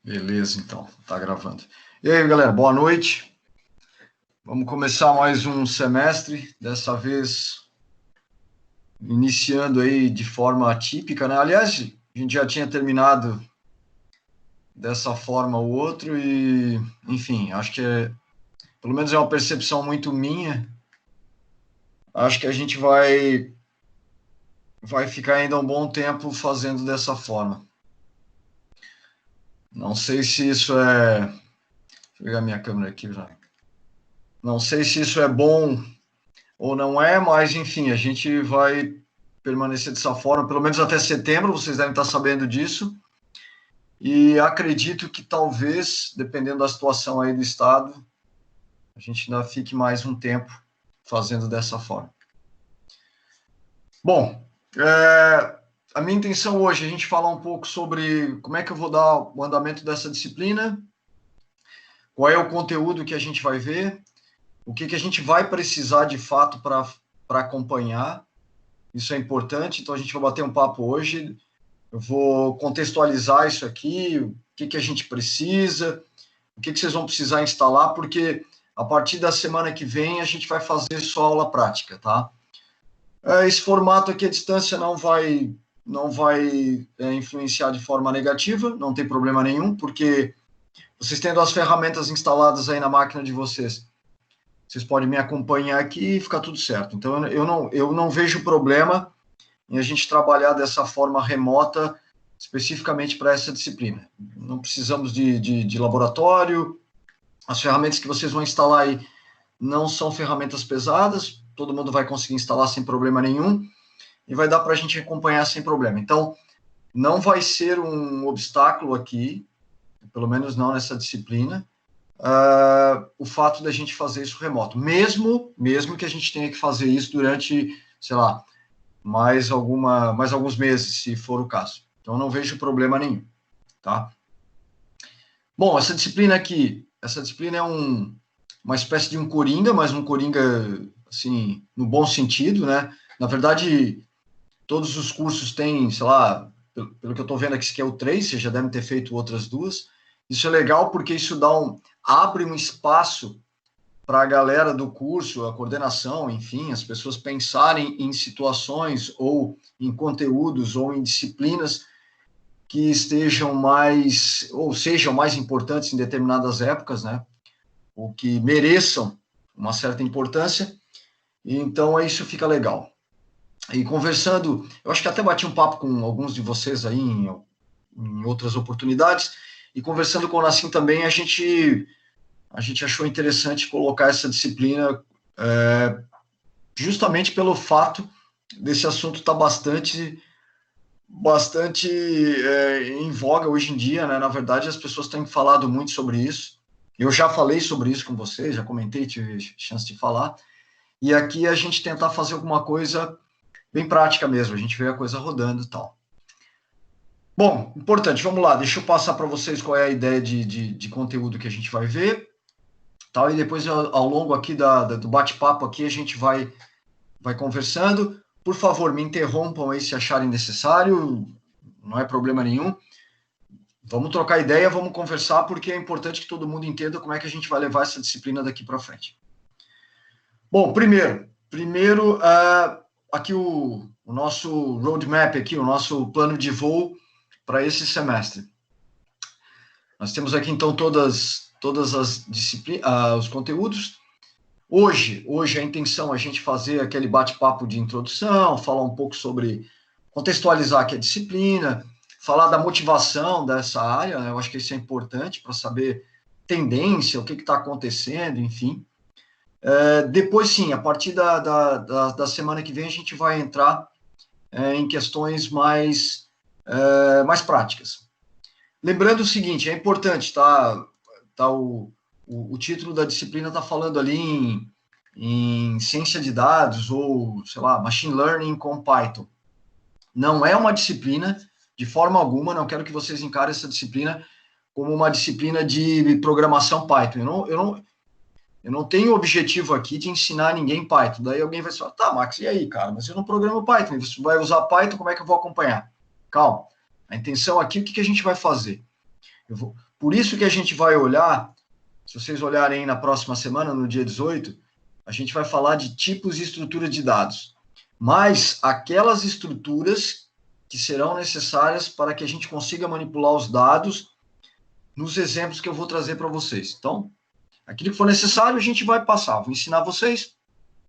Beleza, então, tá gravando. E aí, galera, boa noite. Vamos começar mais um semestre, dessa vez iniciando aí de forma atípica, né? Aliás, a gente já tinha terminado dessa forma o outro e, enfim, acho que pelo menos é uma percepção muito minha. Acho que a gente vai ficar ainda um bom tempo fazendo dessa forma. Não sei se isso é. Deixa eu pegar minha câmera aqui já. Não sei se isso é bom ou não é, mas enfim, a gente vai permanecer dessa forma, pelo menos até setembro, vocês devem estar sabendo disso, e acredito que talvez, dependendo da situação aí do Estado, a gente ainda fique mais um tempo fazendo dessa forma. Bom, a minha intenção hoje é a gente falar um pouco sobre como é que eu vou dar o andamento dessa disciplina, qual é o conteúdo que a gente vai ver, o que a gente vai precisar de fato para acompanhar. Isso é importante, então a gente vai bater um papo hoje. Eu vou contextualizar isso aqui, o que a gente precisa, o que vocês vão precisar instalar, porque a partir da semana que vem a gente vai fazer só aula prática, tá? Esse formato aqui à distância não vai influenciar de forma negativa, não tem problema nenhum, porque vocês tendo as ferramentas instaladas aí na máquina de vocês, vocês podem me acompanhar aqui e ficar tudo certo. Então, eu não vejo problema em a gente trabalhar dessa forma remota, especificamente para essa disciplina. Não precisamos de laboratório, as ferramentas que vocês vão instalar aí não são ferramentas pesadas, todo mundo vai conseguir instalar sem problema nenhum, e vai dar para a gente acompanhar sem problema. Então, não vai ser um obstáculo aqui, pelo menos não nessa disciplina, o fato da gente fazer isso remoto, mesmo que a gente tenha que fazer isso durante, sei lá, mais alguns meses, se for o caso. Então, não vejo problema nenhum, tá? Bom, essa disciplina é uma espécie de um coringa, mas um coringa, assim, no bom sentido, né? Na verdade, todos os cursos têm, sei lá, pelo que eu estou vendo aqui, que é o 3, vocês já devem ter feito outras duas. Isso é legal porque isso abre um espaço para a galera do curso, a coordenação, enfim, as pessoas pensarem em situações ou em conteúdos ou em disciplinas que estejam mais, ou sejam mais importantes em determinadas épocas, né? Ou que mereçam uma certa importância. E então, isso fica legal. E conversando, eu acho que até bati um papo com alguns de vocês aí em outras oportunidades, e conversando com o Nassim também, a gente achou interessante colocar essa disciplina justamente pelo fato desse assunto estar bastante em voga hoje em dia, né? Na verdade, as pessoas têm falado muito sobre isso. Eu já falei sobre isso com vocês, já comentei, tive chance de falar. E aqui a gente tentar fazer alguma coisa bem prática mesmo, a gente vê a coisa rodando e tal. Bom, importante, vamos lá, deixa eu passar para vocês qual é a ideia de conteúdo que a gente vai ver, tal, e depois ao longo aqui do bate-papo aqui a gente vai conversando. Por favor, me interrompam aí se acharem necessário, não é problema nenhum. Vamos trocar ideia, vamos conversar, porque é importante que todo mundo entenda como é que a gente vai levar essa disciplina daqui para frente. Bom, primeiro aqui o nosso roadmap, aqui, o nosso plano de voo para esse semestre. Nós temos aqui, então, todas as disciplinas, os conteúdos. Hoje a intenção é a gente fazer aquele bate-papo de introdução, falar um pouco sobre, contextualizar aqui a disciplina, falar da motivação dessa área, né? Eu acho que isso é importante para saber tendência, o que está acontecendo, enfim. Depois, sim, a partir da semana que vem, a gente vai entrar em questões mais práticas. Lembrando o seguinte, é importante, o título da disciplina está falando ali em ciência de dados ou, sei lá, machine learning com Python. Não é uma disciplina, de forma alguma, não quero que vocês encarem essa disciplina como uma disciplina de programação Python. Eu não tenho objetivo aqui de ensinar ninguém Python. Daí alguém vai falar, tá, Max, e aí, cara? Mas eu não programo Python. Você vai usar Python, como é que eu vou acompanhar? Calma. A intenção aqui, o que a gente vai fazer? Por isso que a gente vai olhar, se vocês olharem na próxima semana, no dia 18, a gente vai falar de tipos e estrutura de dados. Mas aquelas estruturas que serão necessárias para que a gente consiga manipular os dados nos exemplos que eu vou trazer para vocês. Então, aquilo que for necessário, a gente vai passar. Vou ensinar vocês,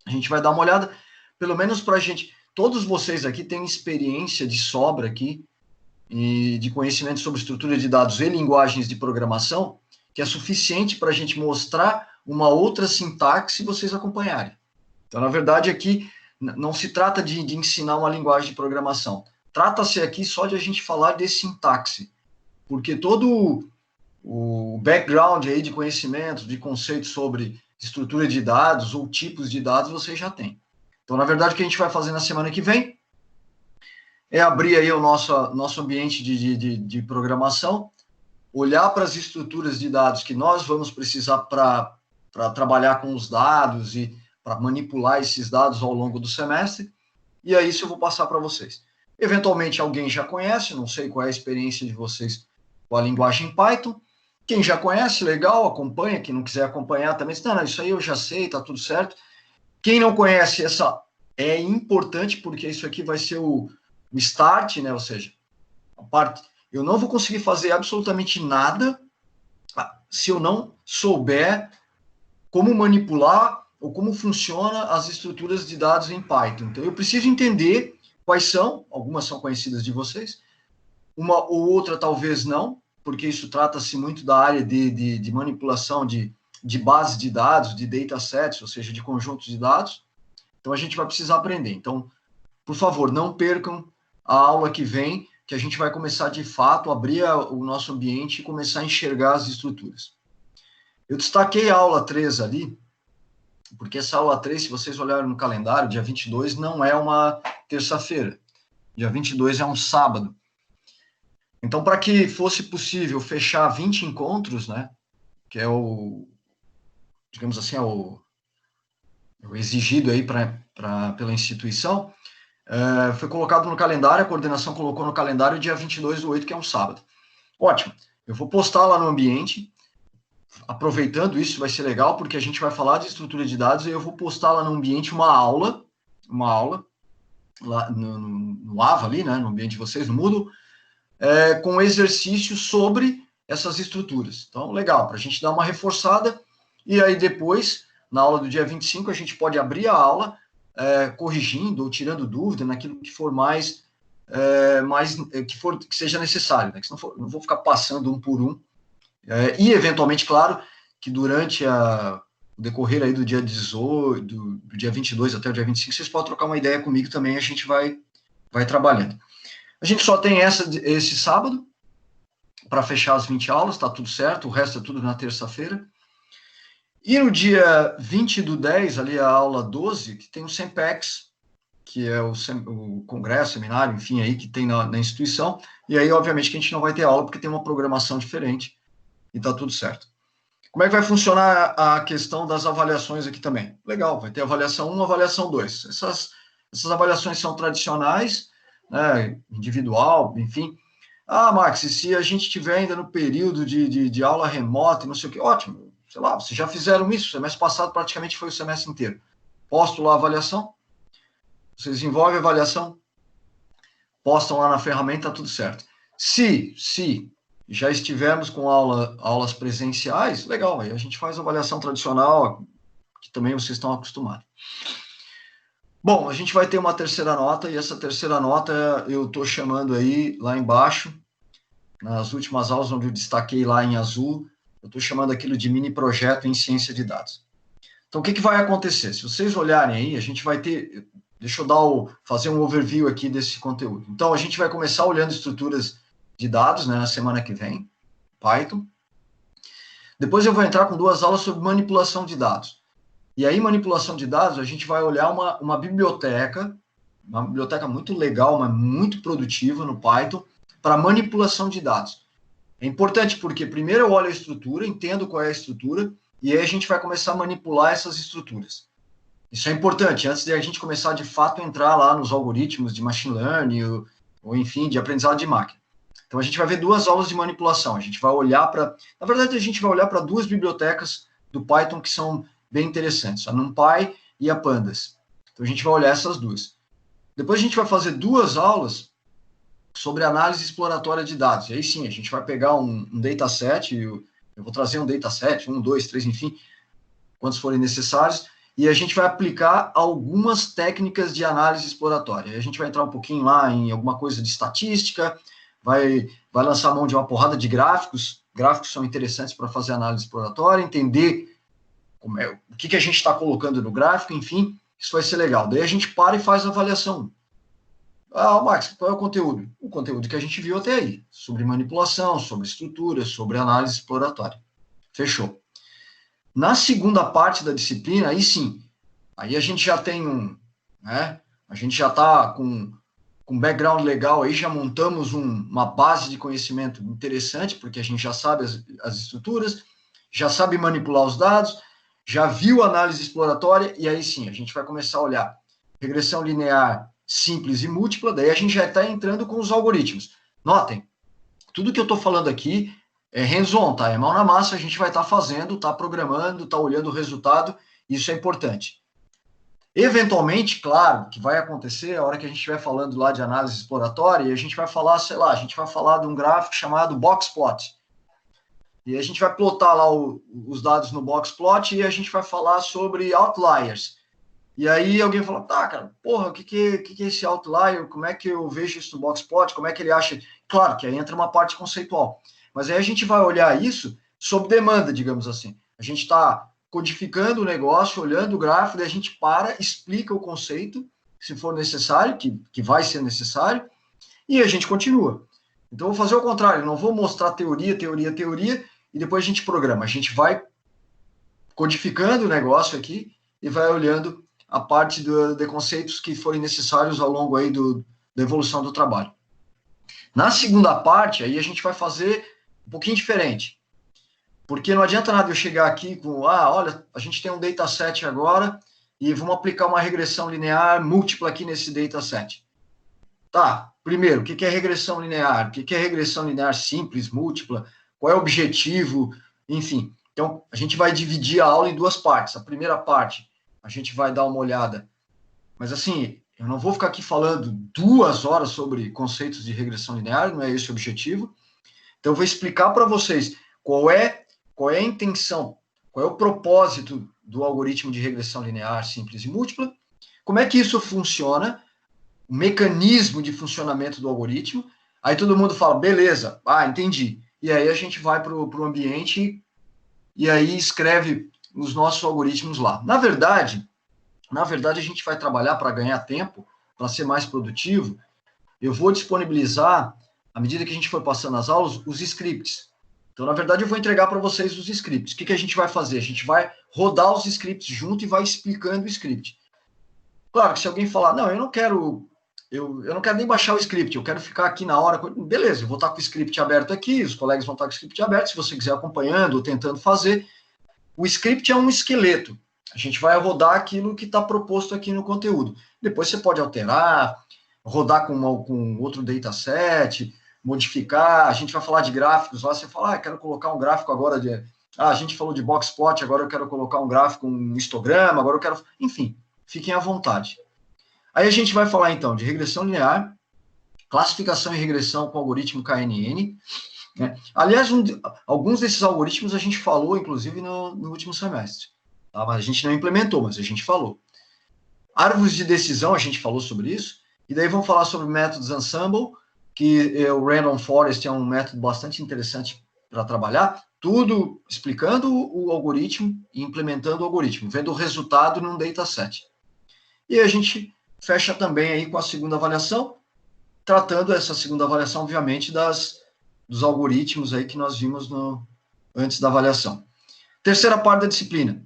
a gente vai dar uma olhada, pelo menos para a gente... Todos vocês aqui têm experiência de sobra aqui, e de conhecimento sobre estrutura de dados e linguagens de programação, que é suficiente para a gente mostrar uma outra sintaxe e vocês acompanharem. Então, na verdade, aqui não se trata de ensinar uma linguagem de programação. Trata-se aqui só de a gente falar de sintaxe, porque todo o background aí de conhecimento, de conceitos sobre estrutura de dados ou tipos de dados, vocês já têm. Então, na verdade, o que a gente vai fazer na semana que vem é abrir aí o nosso ambiente de programação, olhar para as estruturas de dados que nós vamos precisar para trabalhar com os dados e para manipular esses dados ao longo do semestre, e aí isso eu vou passar para vocês. Eventualmente alguém já conhece, não sei qual é a experiência de vocês com a linguagem Python. Quem já conhece, legal, acompanha. Quem não quiser acompanhar também, não, isso aí eu já sei, tá tudo certo. Quem não conhece, essa é importante, porque isso aqui vai ser o start, né? Ou seja, a parte, eu não vou conseguir fazer absolutamente nada se eu não souber como manipular ou como funciona as estruturas de dados em Python. Então, eu preciso entender quais são, algumas são conhecidas de vocês, uma ou outra talvez não, porque isso trata-se muito da área de manipulação de bases de dados, de datasets, ou seja, de conjuntos de dados. Então, a gente vai precisar aprender. Então, por favor, não percam a aula que vem, que a gente vai começar, de fato, a abrir o nosso ambiente e começar a enxergar as estruturas. Eu destaquei a aula 3 ali, porque essa aula 3, se vocês olharem no calendário, dia 22 não é uma terça-feira. Dia 22 é um sábado. Então, para que fosse possível fechar 20 encontros, né, que é o, digamos assim, é o exigido aí pela instituição, foi colocado no calendário, a coordenação colocou no calendário dia 22/8, que é um sábado. Ótimo. Eu vou postar lá no ambiente, aproveitando isso, vai ser legal, porque a gente vai falar de estrutura de dados, e eu vou postar lá no ambiente uma aula lá no Ava ali, né, no ambiente de vocês, no Moodle, com exercícios sobre essas estruturas. Então, legal, para a gente dar uma reforçada, e aí depois, na aula do dia 25, a gente pode abrir a aula, corrigindo ou tirando dúvida naquilo que for que seja necessário, né? Que senão não vou ficar passando um por um. E, eventualmente, claro, que durante o decorrer aí do dia 18, do dia 22 até o dia 25, vocês podem trocar uma ideia comigo também, a gente vai trabalhando. A gente só tem esse sábado para fechar as 20 aulas, está tudo certo, o resto é tudo na terça-feira. E no dia 20/10, ali a aula 12, que tem o SEMPEX, que é o congresso, seminário, enfim, aí que tem na instituição, e aí, obviamente, que a gente não vai ter aula, porque tem uma programação diferente, e está tudo certo. Como é que vai funcionar a questão das avaliações aqui também? Legal, vai ter avaliação 1, avaliação 2. Essas avaliações são tradicionais, né, individual, enfim. Max, e se a gente estiver ainda no período de aula remota e não sei o quê, ótimo, sei lá, vocês já fizeram isso, o semestre passado praticamente foi o semestre inteiro. Posto lá a avaliação, vocês desenvolvem a avaliação, postam lá na ferramenta, tudo certo. Se já estivermos com aulas presenciais, legal, aí a gente faz a avaliação tradicional, que também vocês estão acostumados. Bom, a gente vai ter uma terceira nota, e essa terceira nota eu estou chamando aí, lá embaixo, nas últimas aulas, onde eu destaquei lá em azul, eu estou chamando aquilo de mini projeto em ciência de dados. Então, o que vai acontecer? Se vocês olharem aí, a gente vai ter... Deixa eu fazer um overview aqui desse conteúdo. Então, a gente vai começar olhando estruturas de dados, né, na semana que vem, Python. Depois eu vou entrar com 2 aulas sobre manipulação de dados. E aí, manipulação de dados, a gente vai olhar uma biblioteca muito legal, mas muito produtiva no Python, para manipulação de dados. É importante porque primeiro eu olho a estrutura, entendo qual é a estrutura, e aí a gente vai começar a manipular essas estruturas. Isso é importante, antes de a gente começar, de fato, a entrar lá nos algoritmos de machine learning, ou enfim, de aprendizado de máquina. Então, a gente vai ver 2 aulas de manipulação. A gente vai olhar para... Na verdade, a gente vai olhar para 2 bibliotecas do Python que são bem interessantes, a NumPy e a Pandas. Então, a gente vai olhar essas 2. Depois, a gente vai fazer 2 aulas sobre análise exploratória de dados. E aí, sim, a gente vai pegar um dataset, eu vou trazer um dataset, 1, 2, 3, enfim, quantos forem necessários, e a gente vai aplicar algumas técnicas de análise exploratória. A gente vai entrar um pouquinho lá em alguma coisa de estatística, vai lançar mão de uma porrada de gráficos. Gráficos são interessantes para fazer análise exploratória, entender o que a gente está colocando no gráfico, enfim, isso vai ser legal. Daí a gente para e faz a avaliação. Max, qual é o conteúdo? O conteúdo que a gente viu até aí, sobre manipulação, sobre estrutura, sobre análise exploratória. Fechou. Na segunda parte da disciplina, aí sim, aí a gente já tem a gente já está com um background legal, aí já montamos uma base de conhecimento interessante, porque a gente já sabe as estruturas, já sabe manipular os dados, já viu análise exploratória, e aí sim, a gente vai começar a olhar regressão linear simples e múltipla, daí a gente já está entrando com os algoritmos. Notem, tudo que eu estou falando aqui é hands-on, tá? É mão na massa, a gente vai estar fazendo, está programando, está olhando o resultado, isso é importante. Eventualmente, claro, que vai acontecer a hora que a gente estiver falando lá de análise exploratória, e a gente vai falar, sei lá, a gente vai falar de um gráfico chamado boxplot. E a gente vai plotar lá os dados no boxplot e a gente vai falar sobre outliers. E aí alguém fala, tá, cara, porra, o que é esse outlier? Como é que eu vejo isso no boxplot? Como é que ele acha? Claro que aí entra uma parte conceitual. Mas aí a gente vai olhar isso sob demanda, digamos assim. A gente está codificando o negócio, olhando o gráfico, daí a gente explica o conceito, se for necessário, que vai ser necessário, e a gente continua. Então, eu vou fazer o contrário, não vou mostrar teoria, e depois a gente programa. A gente vai codificando o negócio aqui e vai olhando a parte de conceitos que forem necessários ao longo aí da evolução do trabalho. Na segunda parte, aí a gente vai fazer um pouquinho diferente. Porque não adianta nada eu chegar aqui com, olha, a gente tem um dataset agora e vamos aplicar uma regressão linear múltipla aqui nesse dataset. Tá, primeiro, o que é regressão linear? O que é regressão linear simples, múltipla? Qual é o objetivo? Enfim, então a gente vai dividir a aula em 2 partes. A primeira parte, a gente vai dar uma olhada. Mas assim, eu não vou ficar aqui falando 2 horas sobre conceitos de regressão linear, não é esse o objetivo. Então eu vou explicar para vocês qual é a intenção, qual é o propósito do algoritmo de regressão linear simples e múltipla, como é que isso funciona, o mecanismo de funcionamento do algoritmo. Aí todo mundo fala, beleza, entendi. E aí a gente vai para o ambiente e aí escreve os nossos algoritmos lá. Na verdade, a gente vai trabalhar para ganhar tempo, para ser mais produtivo. Eu vou disponibilizar, à medida que a gente for passando as aulas, os scripts. Então, na verdade, eu vou entregar para vocês os scripts. O que a gente vai fazer? A gente vai rodar os scripts junto e vai explicando o script. Claro que se alguém falar, não, eu não quero nem baixar o script, eu quero ficar aqui na hora. Beleza, eu vou estar com o script aberto aqui, os colegas vão estar com o script aberto, se você quiser acompanhando ou tentando fazer. O script é um esqueleto. A gente vai rodar aquilo que está proposto aqui no conteúdo. Depois você pode alterar, rodar com outro dataset, modificar. A gente vai falar de gráficos lá, você fala, quero colocar um gráfico agora de... a gente falou de boxplot, agora eu quero colocar um gráfico, um histograma, agora eu quero... Enfim, fiquem à vontade. Aí a gente vai falar, então, de regressão linear, classificação e regressão com algoritmo KNN. Né? Aliás, alguns desses algoritmos a gente falou, inclusive, no último semestre. Tá? Mas a gente não implementou, mas a gente falou. Árvores de decisão, a gente falou sobre isso. E daí vamos falar sobre métodos ensemble, que o Random Forest é um método bastante interessante para trabalhar. Tudo explicando o algoritmo e implementando o algoritmo, vendo o resultado num dataset. E a gente fecha também aí com a segunda avaliação, tratando essa segunda avaliação, obviamente, dos algoritmos aí que nós vimos antes da avaliação. Terceira parte da disciplina,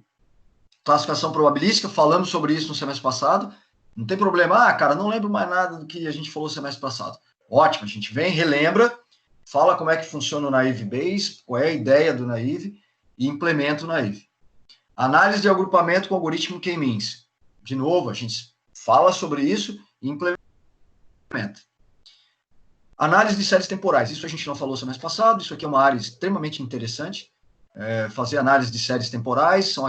classificação probabilística, falamos sobre isso no semestre passado, não tem problema, cara, não lembro mais nada do que a gente falou no semestre passado. Ótimo, a gente vem, relembra, fala como é que funciona o Naive Bayes, qual é a ideia do Naive, e implementa o Naive. Análise de agrupamento com algoritmo K-means. De novo, a gente fala sobre isso e implementa. Análise de séries temporais. Isso a gente não falou semana passada, isso aqui é uma área extremamente interessante. Fazer análise de séries temporais, são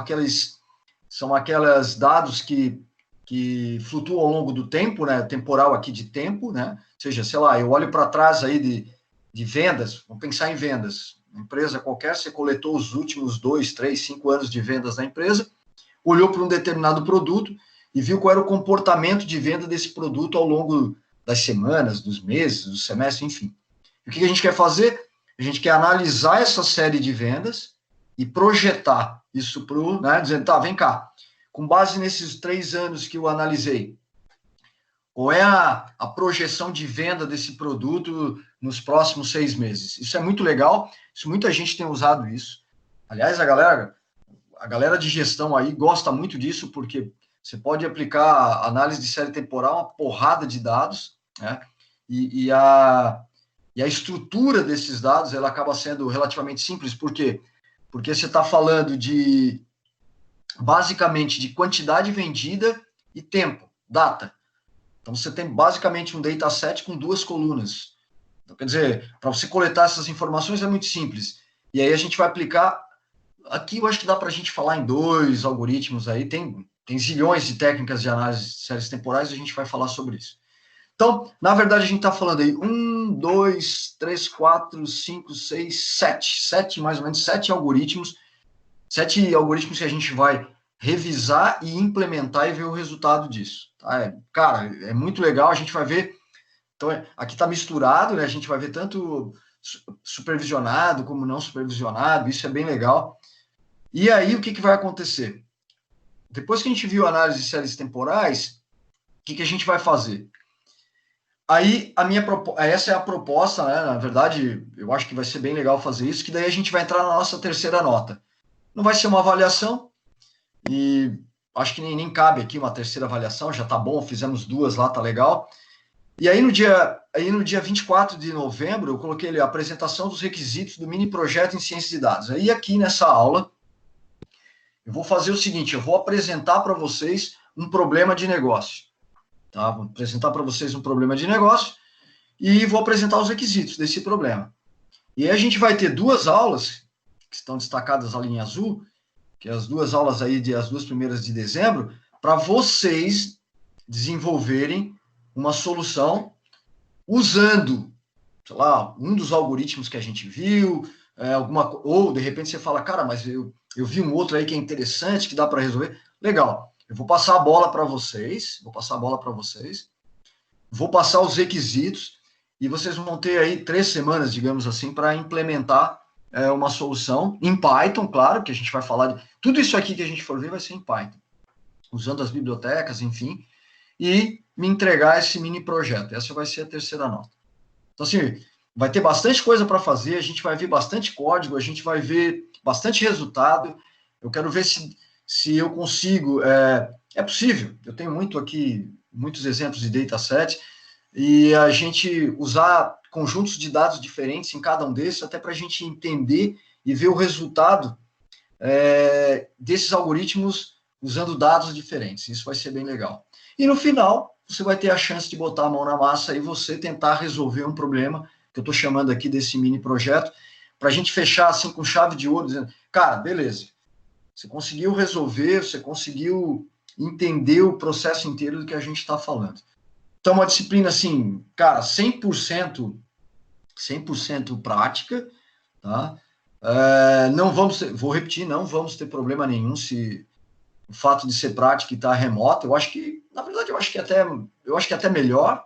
aquelas dados que flutuam ao longo do tempo, né? Temporal aqui de tempo, né? Ou seja, sei lá, eu olho para trás aí de vendas, vamos pensar em vendas. Uma empresa qualquer, você coletou os últimos 2, 3, 5 anos de vendas da empresa, olhou para um determinado produto e viu qual era o comportamento de venda desse produto ao longo das semanas, dos meses, do semestre, enfim. E o que a gente quer fazer? A gente quer analisar essa série de vendas e projetar isso para o, né, dizendo, tá, vem cá, com base nesses 3 anos que eu analisei, qual é a projeção de venda desse produto nos próximos 6 meses? Isso é muito legal, muita gente tem usado isso. Aliás, a galera de gestão aí gosta muito disso, porque você pode aplicar análise de série temporal, uma porrada de dados, né? E a estrutura desses dados, ela acaba sendo relativamente simples. Por quê? Porque você está falando basicamente, de quantidade vendida e tempo, data. Então, você tem basicamente um dataset com 2 colunas. Então, quer dizer, para você coletar essas informações é muito simples. E aí a gente vai aplicar. Aqui eu acho que dá para a gente falar em 2 algoritmos aí. Tem zilhões de técnicas de análise de séries temporais e a gente vai falar sobre isso. Então, na verdade, a gente está falando aí 1, 2, 3, 4, 5, 6, 7. Mais ou menos 7 algoritmos. 7 algoritmos que a gente vai revisar e implementar e ver o resultado disso. Tá? Cara, é muito legal, a gente vai ver. Então, aqui está misturado, né? A gente vai ver tanto supervisionado como não supervisionado, isso é bem legal. E aí, o que vai acontecer? Depois que a gente viu a análise de séries temporais, o que a gente vai fazer? Aí, essa é a proposta, né? Na verdade, eu acho que vai ser bem legal fazer isso, que daí a gente vai entrar na nossa terceira nota. Não vai ser uma avaliação, e acho que nem cabe aqui uma terceira avaliação, já tá bom, fizemos 2 lá, tá legal. E aí no dia 24 de novembro, eu coloquei ali a apresentação dos requisitos do mini projeto em ciência de dados. Aí aqui nessa aula, eu vou fazer o seguinte, eu vou apresentar para vocês um problema de negócio. Tá? Vou apresentar para vocês um problema de negócio e vou apresentar os requisitos desse problema. E aí a gente vai ter 2 aulas, que estão destacadas ali em azul, que é as 2 aulas aí, as 2 primeiras de dezembro, para vocês desenvolverem uma solução usando, sei lá, um dos algoritmos que a gente viu, ou de repente você fala, cara, mas eu vi um outro aí que é interessante, que dá para resolver. Legal, eu vou passar a bola para vocês, vou passar os requisitos, e vocês vão ter aí 3 semanas, digamos assim, para implementar uma solução em Python, claro, que a gente vai falar de... Tudo isso aqui que a gente for ver vai ser em Python, usando as bibliotecas, enfim, e me entregar esse mini projeto. Essa vai ser a terceira nota. Então, assim, vai ter bastante coisa para fazer, a gente vai ver bastante código, a gente vai ver bastante resultado. Eu quero ver se eu consigo... É possível, eu tenho muitos exemplos de dataset, e a gente usar conjuntos de dados diferentes em cada um desses, até para a gente entender e ver o resultado desses algoritmos usando dados diferentes. Isso vai ser bem legal. E no final, você vai ter a chance de botar a mão na massa e você tentar resolver um problema, que eu estou chamando aqui desse mini projeto, para a gente fechar assim com chave de ouro, dizendo, cara, beleza, você conseguiu resolver, você conseguiu entender o processo inteiro do que a gente está falando. Então, uma disciplina assim, cara, 100% prática, tá? Vou repetir, não vamos ter problema nenhum se o fato de ser prática e estar remota. Eu acho que, na verdade, eu acho que até melhor.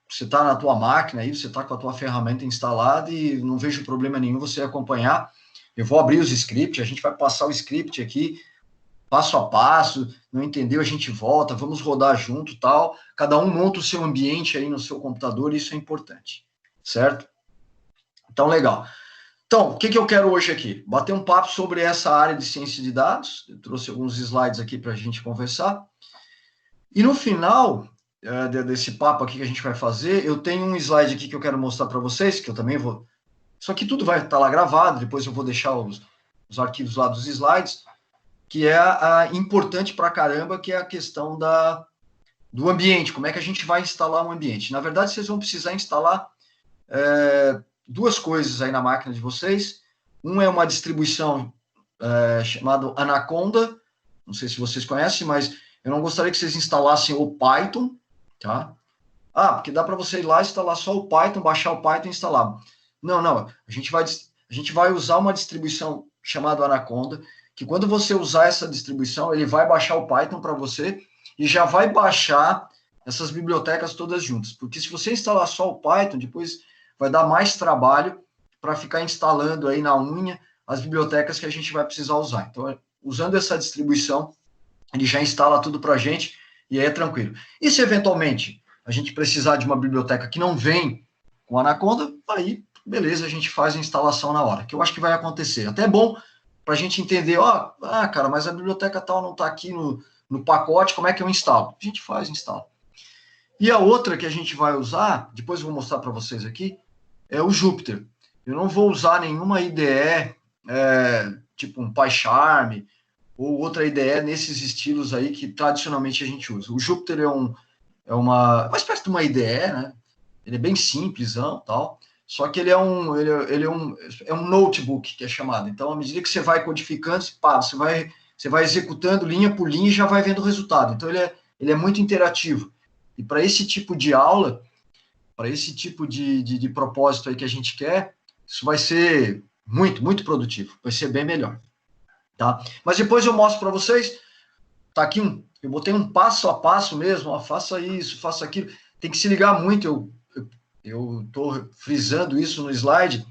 Você está na tua máquina aí, você está com a tua ferramenta instalada e não vejo problema nenhum você acompanhar. Eu vou abrir os scripts, a gente vai passar o script aqui, passo a passo, não entendeu, a gente volta, vamos rodar junto, tal. Cada um monta o seu ambiente aí no seu computador, e isso é importante, certo? Então, legal. Então, o que eu quero hoje aqui? Bater um papo sobre essa área de ciência de dados. Eu trouxe alguns slides aqui para a gente conversar. E no final desse papo aqui que a gente vai fazer, eu tenho um slide aqui que eu quero mostrar para vocês, que eu também vou... Isso aqui tudo vai estar lá gravado, depois eu vou deixar os arquivos lá dos slides, que é importante para caramba, que é a questão do ambiente, como é que a gente vai instalar um ambiente. Na verdade, vocês vão precisar instalar duas coisas aí na máquina de vocês. Um é uma distribuição chamada Anaconda, não sei se vocês conhecem, mas eu não gostaria que vocês instalassem o Python, tá? Porque dá para você ir lá instalar só o Python, baixar o Python e instalar. Não, a gente vai usar uma distribuição chamada Anaconda, que quando você usar essa distribuição, ele vai baixar o Python para você e já vai baixar essas bibliotecas todas juntas. Porque se você instalar só o Python, depois vai dar mais trabalho para ficar instalando aí na unha as bibliotecas que a gente vai precisar usar. Então, usando essa distribuição, ele já instala tudo para a gente e aí é tranquilo. E se eventualmente a gente precisar de uma biblioteca que não vem com Anaconda, aí, beleza, a gente faz a instalação na hora, que eu acho que vai acontecer. Até é bom para a gente entender, cara, mas a biblioteca tal não está aqui no pacote, como é que eu instalo? A gente faz, instala. E a outra que a gente vai usar, depois eu vou mostrar para vocês aqui, é o Jupyter. Eu não vou usar nenhuma IDE, tipo um PyCharm, ou outra IDE nesses estilos aí que tradicionalmente a gente usa. O Jupyter é uma espécie de uma IDE, né? Ele é bem simplesão, tal, só que ele é um notebook, que é chamado. Então, à medida que você vai codificando, você vai executando linha por linha e já vai vendo o resultado. Então, ele é muito interativo. E para esse tipo de aula, para esse tipo de propósito aí que a gente quer, isso vai ser muito, muito produtivo. Vai ser bem melhor. Tá? Mas depois eu mostro para vocês. Tá aqui eu botei um passo a passo mesmo. Faça isso, faça aquilo. Tem que se ligar muito. Eu estou frisando isso no slide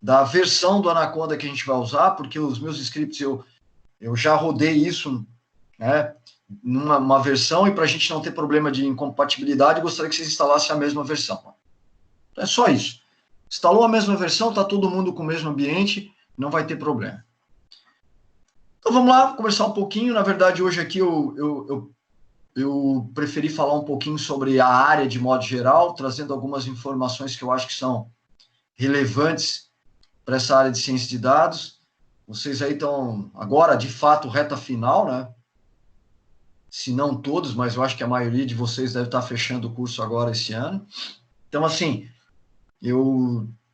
da versão do Anaconda que a gente vai usar, porque os meus scripts eu já rodei isso, né, numa versão, e para a gente não ter problema de incompatibilidade, eu gostaria que vocês instalassem a mesma versão. É só isso. Instalou a mesma versão, está todo mundo com o mesmo ambiente, não vai ter problema. Então vamos lá, conversar um pouquinho. Na verdade, hoje aqui eu preferi falar um pouquinho sobre a área de modo geral, trazendo algumas informações que eu acho que são relevantes para essa área de ciência de dados. Vocês aí estão agora, de fato, reta final, né? Se não todos, mas eu acho que a maioria de vocês deve estar fechando o curso agora esse ano. Então, assim,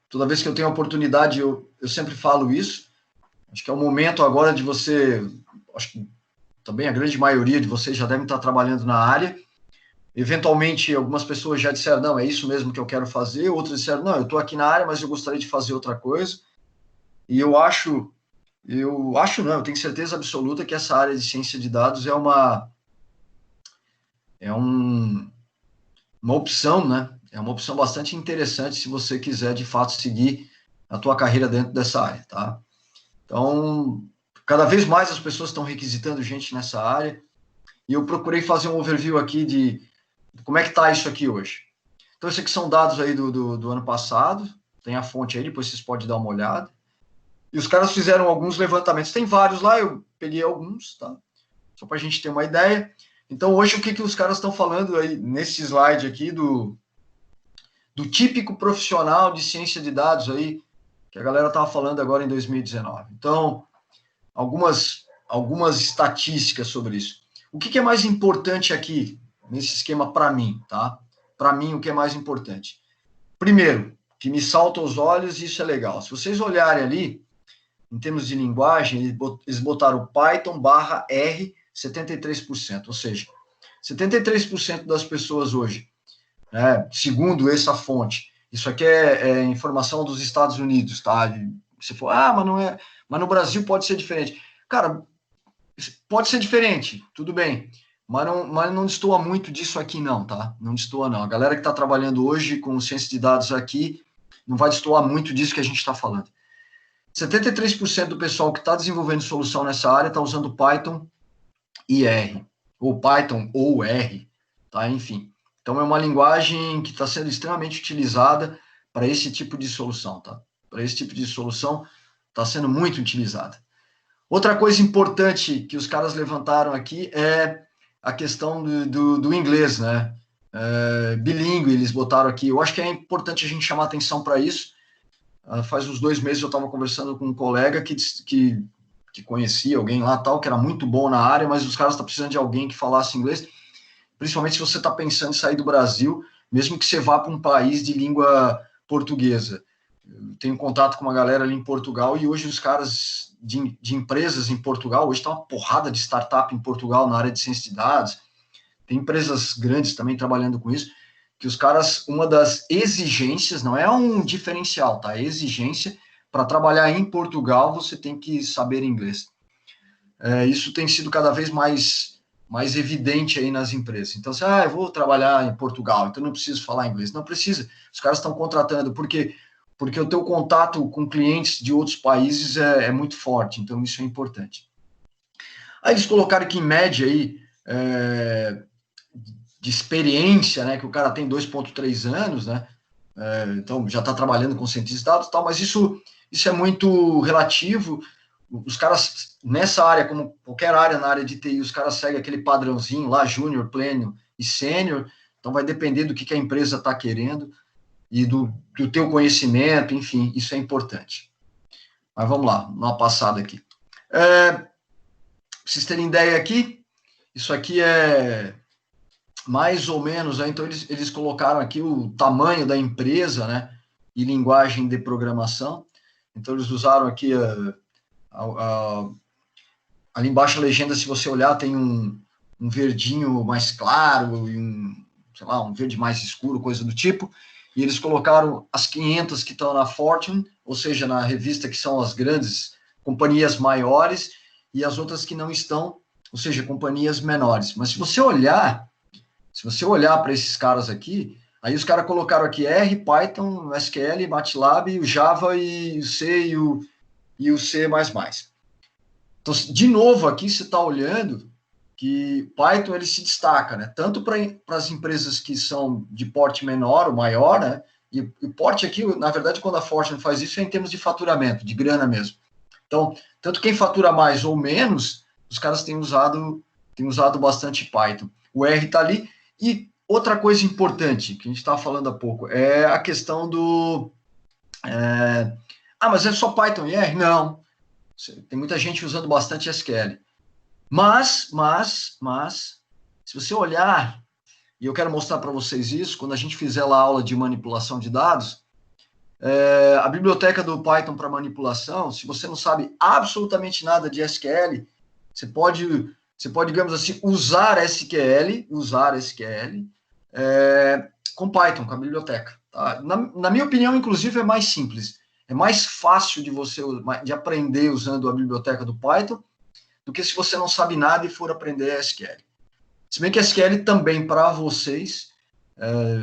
toda vez que eu tenho a oportunidade, eu sempre falo isso. Acho que é o momento agora de você, acho que também a grande maioria de vocês já devem estar trabalhando na área. Eventualmente, algumas pessoas já disseram, não, é isso mesmo que eu quero fazer. Outras disseram, não, eu estou aqui na área, mas eu gostaria de fazer outra coisa. E eu tenho certeza absoluta que essa área de ciência de dados é uma opção, né? É uma opção bastante interessante se você quiser, de fato, seguir a tua carreira dentro dessa área, tá? Então, cada vez mais as pessoas estão requisitando gente nessa área, e eu procurei fazer um overview aqui de como é que está isso aqui hoje. Então, esses aqui são dados aí do ano passado, tem a fonte aí, depois vocês podem dar uma olhada. E os caras fizeram alguns levantamentos, tem vários lá, eu peguei alguns, tá? Só para a gente ter uma ideia. Então, hoje, o que os caras estão falando aí, nesse slide aqui, do típico profissional de ciência de dados aí, que a galera estava falando agora em 2019. Então, algumas estatísticas sobre isso. O que é mais importante aqui, nesse esquema para mim, tá? Para mim, o que é mais importante? Primeiro, que me salta aos olhos, e isso é legal. Se vocês olharem ali, em termos de linguagem, eles botaram Python /R 73%, ou seja, 73% das pessoas hoje, segundo essa fonte, isso aqui é informação dos Estados Unidos, tá? Você for, mas não é, mas no Brasil pode ser diferente. Cara, pode ser diferente, tudo bem, mas não destoa muito disso aqui não, tá? Não destoa não. A galera que está trabalhando hoje com ciência de dados aqui não vai destoar muito disso que a gente está falando. 73% do pessoal que está desenvolvendo solução nessa área está usando Python e R, ou Python ou R, tá? Enfim. Então, é uma linguagem que está sendo extremamente utilizada para esse tipo de solução, tá? Para esse tipo de solução, está sendo muito utilizada. Outra coisa importante que os caras levantaram aqui é a questão do inglês, né? Bilíngue, eles botaram aqui. Eu acho que é importante a gente chamar atenção para isso. Faz uns 2 meses eu estava conversando com um colega que conhecia alguém lá, tal, que era muito bom na área, mas os caras estão precisando de alguém que falasse inglês. principalmente se você está pensando em sair do Brasil, mesmo que você vá para um país de língua portuguesa. Eu tenho contato com uma galera ali em Portugal e hoje os caras de empresas em Portugal, hoje está uma porrada de startup em Portugal na área de ciência de dados, tem empresas grandes também trabalhando com isso, que os caras, uma das exigências, não é um diferencial, tá? É exigência, para trabalhar em Portugal, você tem que saber inglês. Isso tem sido cada vez mais evidente aí nas empresas. Então, você, eu vou trabalhar em Portugal, então não preciso falar inglês. Não precisa. Os caras estão contratando, porque o teu contato com clientes de outros países é muito forte, então isso é importante. Aí eles colocaram que, em média, aí, de experiência, né, que o cara tem 2,3 anos, né, então já está trabalhando com cientistas de dados e tal, mas isso é muito relativo. Os caras, nessa área, como qualquer área na área de TI, os caras seguem aquele padrãozinho lá, júnior, pleno e sênior, então vai depender do que a empresa está querendo e do teu conhecimento, enfim, isso é importante. Mas vamos lá, uma passada aqui. Pra vocês terem ideia aqui, isso aqui é mais ou menos, então eles colocaram aqui o tamanho da empresa, né, e linguagem de programação. Então eles usaram aqui ali embaixo a legenda, se você olhar, tem um verdinho mais claro e um verde mais escuro, coisa do tipo. E eles colocaram as 500 que estão na Fortune, ou seja, na revista que são as grandes companhias maiores, e as outras que não estão, ou seja, companhias menores. Mas se você olhar para esses caras aqui, aí os caras colocaram aqui R, Python, SQL, MATLAB, o Java e o C e o C++. Então, de novo, aqui você está olhando que Python ele se destaca, né? Tanto para as empresas que são de porte menor ou maior, né? E o porte aqui, na verdade, quando a Fortune faz isso, é em termos de faturamento, de grana mesmo. Então, tanto quem fatura mais ou menos, os caras têm usado bastante Python. O R está ali. E outra coisa importante, que a gente estava falando há pouco, é a questão do... mas é só Python e R? Não. Tem muita gente usando bastante SQL. Mas, se você olhar, e eu quero mostrar para vocês isso, quando a gente fizer lá a aula de manipulação de dados, a biblioteca do Python para manipulação, se você não sabe absolutamente nada de SQL, você pode, digamos assim, usar SQL com Python, com a biblioteca. Tá? Na minha opinião, inclusive, é mais simples. É mais fácil de aprender usando a biblioteca do Python do que se você não sabe nada e for aprender SQL. Se bem que SQL também, para vocês,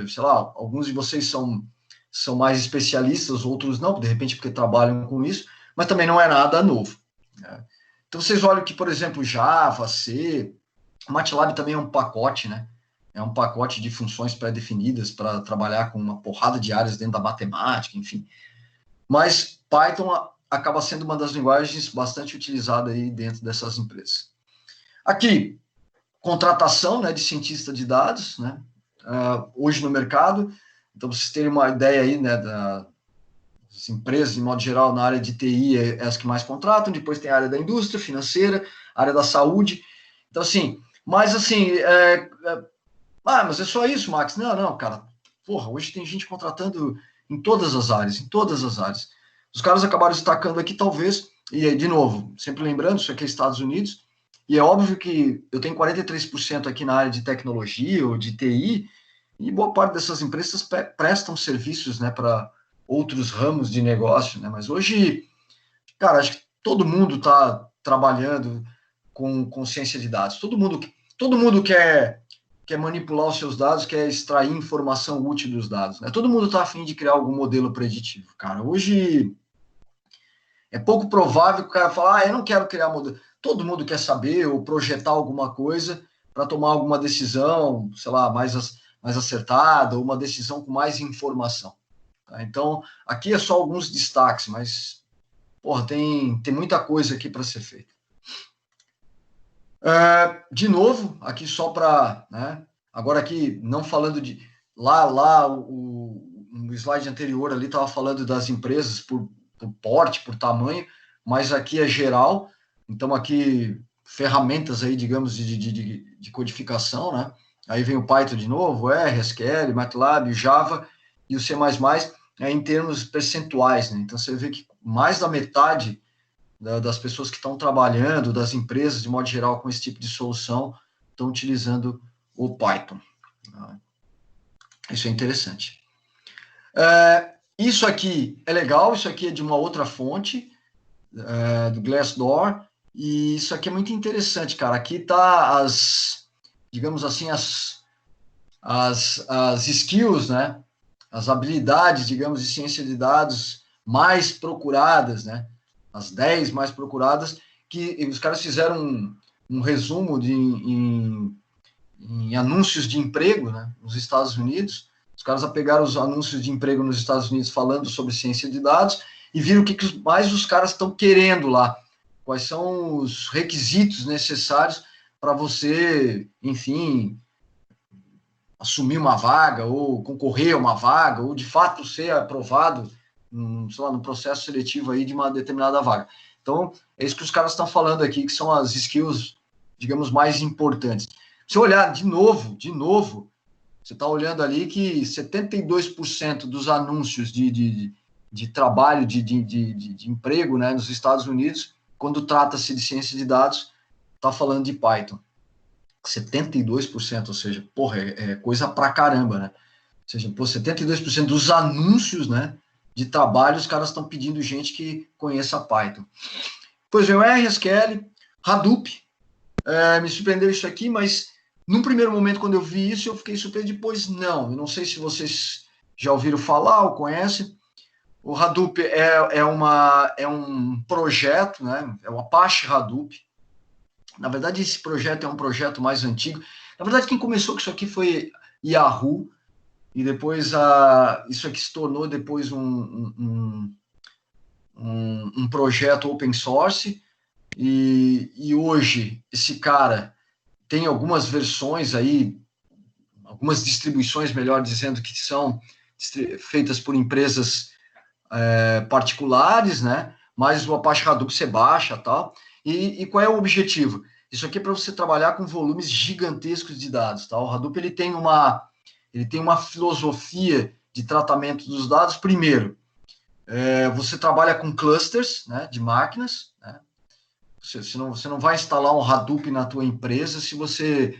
sei lá, alguns de vocês são mais especialistas, outros não, de repente porque trabalham com isso, mas também não é nada novo. Né? Então, vocês olham que, por exemplo, Java, C, MATLAB também é um pacote, né? É um pacote de funções pré-definidas para trabalhar com uma porrada de áreas dentro da matemática, enfim. Mas Python acaba sendo uma das linguagens bastante utilizada aí dentro dessas empresas. Aqui, contratação, né, de cientista de dados, né, hoje no mercado. Então, vocês terem uma ideia aí, né, das empresas, de modo geral, na área de TI é as que mais contratam, depois tem a área da indústria, financeira, a área da saúde. Então, assim, mas assim, mas é só isso, Max? Não, cara, porra, hoje tem gente contratando em todas as áreas. Os caras acabaram destacando aqui, talvez, e de novo, sempre lembrando, isso aqui é Estados Unidos, e é óbvio que eu tenho 43% aqui na área de tecnologia ou de TI, e boa parte dessas empresas prestam serviços, né, para outros ramos de negócio, né, mas hoje, cara, acho que todo mundo está trabalhando com ciência de dados, todo mundo quer manipular os seus dados, quer extrair informação útil dos dados, né, todo mundo está a fim de criar algum modelo preditivo, cara, hoje é pouco provável que o cara fale, eu não quero criar modelo. Todo mundo quer saber ou projetar alguma coisa para tomar alguma decisão, sei lá, mais acertada, ou uma decisão com mais informação. Tá? Então, aqui é só alguns destaques, mas, porra, tem muita coisa aqui para ser feita. De novo, aqui só para, né, agora aqui, não falando de... Lá no slide anterior ali estava falando das empresas por porte, por tamanho, mas aqui é geral. Então, aqui, ferramentas aí, digamos, de codificação, né? Aí vem o Python de novo, R, SQL, MATLAB, Java e o C++, em termos percentuais, né? Então, você vê que mais da metade das pessoas que estão trabalhando, das empresas, de modo geral, com esse tipo de solução, estão utilizando o Python. Isso é interessante. Isso aqui é legal, isso aqui é de uma outra fonte, do Glassdoor, e isso aqui é muito interessante, cara. Aqui tá digamos assim, as skills, né? As habilidades, digamos, de ciência de dados mais procuradas, né? As 10 mais procuradas, que os caras fizeram um resumo em anúncios de emprego, né, nos Estados Unidos. Os caras pegaram os anúncios de emprego nos Estados Unidos falando sobre ciência de dados e viram o que mais os caras estão querendo lá. Quais são os requisitos necessários para você, enfim, assumir uma vaga, ou concorrer a uma vaga, ou de fato ser aprovado, sei lá, no processo seletivo aí de uma determinada vaga. Então, é isso que os caras estão falando aqui, que são as skills, digamos, mais importantes. Se olhar de novo, você está olhando ali que 72% dos anúncios de trabalho, de emprego, né, nos Estados Unidos, quando trata-se de ciência de dados, está falando de Python. 72%, ou seja, porra, é coisa pra caramba, né? Ou seja, 72% dos anúncios, né, de trabalho, os caras estão pedindo gente que conheça Python. Pois vem o R, SQL, Hadoop, me surpreendeu isso aqui, mas num primeiro momento, quando eu vi isso, eu fiquei surpreso. Depois, não. Eu não sei se vocês já ouviram falar ou conhecem. O Hadoop é um projeto, né? É o Apache Hadoop. Na verdade, esse projeto é um projeto mais antigo. Na verdade, quem começou com isso aqui foi Yahoo, e depois isso aqui se tornou depois um projeto open source, e hoje esse cara tem algumas versões aí, algumas distribuições, melhor dizendo, que são feitas por empresas particulares, né? Mas o Apache Hadoop você baixa, tal. E qual é o objetivo? Isso aqui é para você trabalhar com volumes gigantescos de dados, tá? O Hadoop ele tem uma filosofia de tratamento dos dados. Primeiro, você trabalha com clusters, né, de máquinas, né? Você não vai instalar um Hadoop na tua empresa se você,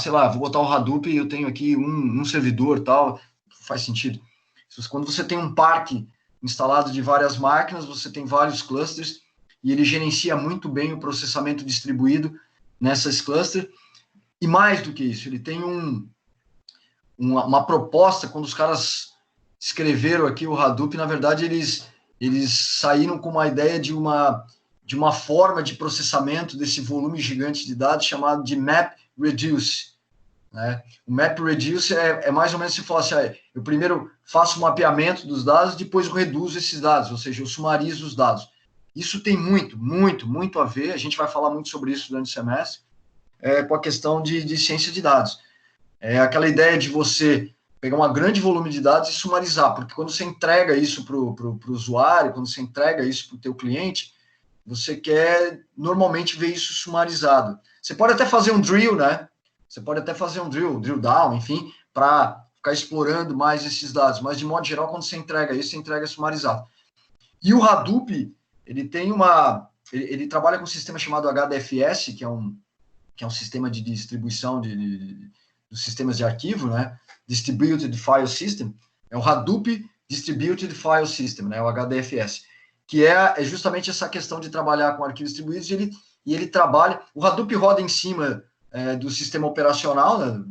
sei lá, vou botar o Hadoop e eu tenho aqui um servidor, tal, faz sentido. Quando você tem um parque instalado de várias máquinas, você tem vários clusters, e ele gerencia muito bem o processamento distribuído nessas clusters, e mais do que isso, ele tem uma proposta. Quando os caras escreveram aqui o Hadoop, na verdade, eles saíram com uma ideia de uma forma de processamento desse volume gigante de dados chamado de MapReduce. Né? O MapReduce é mais ou menos se falar assim, eu primeiro faço o mapeamento dos dados, depois eu reduzo esses dados, ou seja, eu sumarizo os dados. Isso tem muito a ver, a gente vai falar muito sobre isso durante o semestre, com a questão de ciência de dados. É aquela ideia de você pegar um grande volume de dados e sumarizar, porque quando você entrega isso para o usuário, quando você entrega isso para o teu cliente, você quer normalmente ver isso sumarizado. Você pode até fazer um drill, né? Você pode até fazer um drill down, enfim, para ficar explorando mais esses dados, mas de modo geral, quando você entrega isso, você entrega sumarizado. E o Hadoop, ele trabalha com um sistema chamado HDFS, que é um sistema de distribuição dos sistemas de arquivo, né? Distributed File System. É o Hadoop Distributed File System, né? O HDFS, que é justamente essa questão de trabalhar com arquivos distribuídos, e ele trabalha. O Hadoop roda em cima do sistema operacional, né?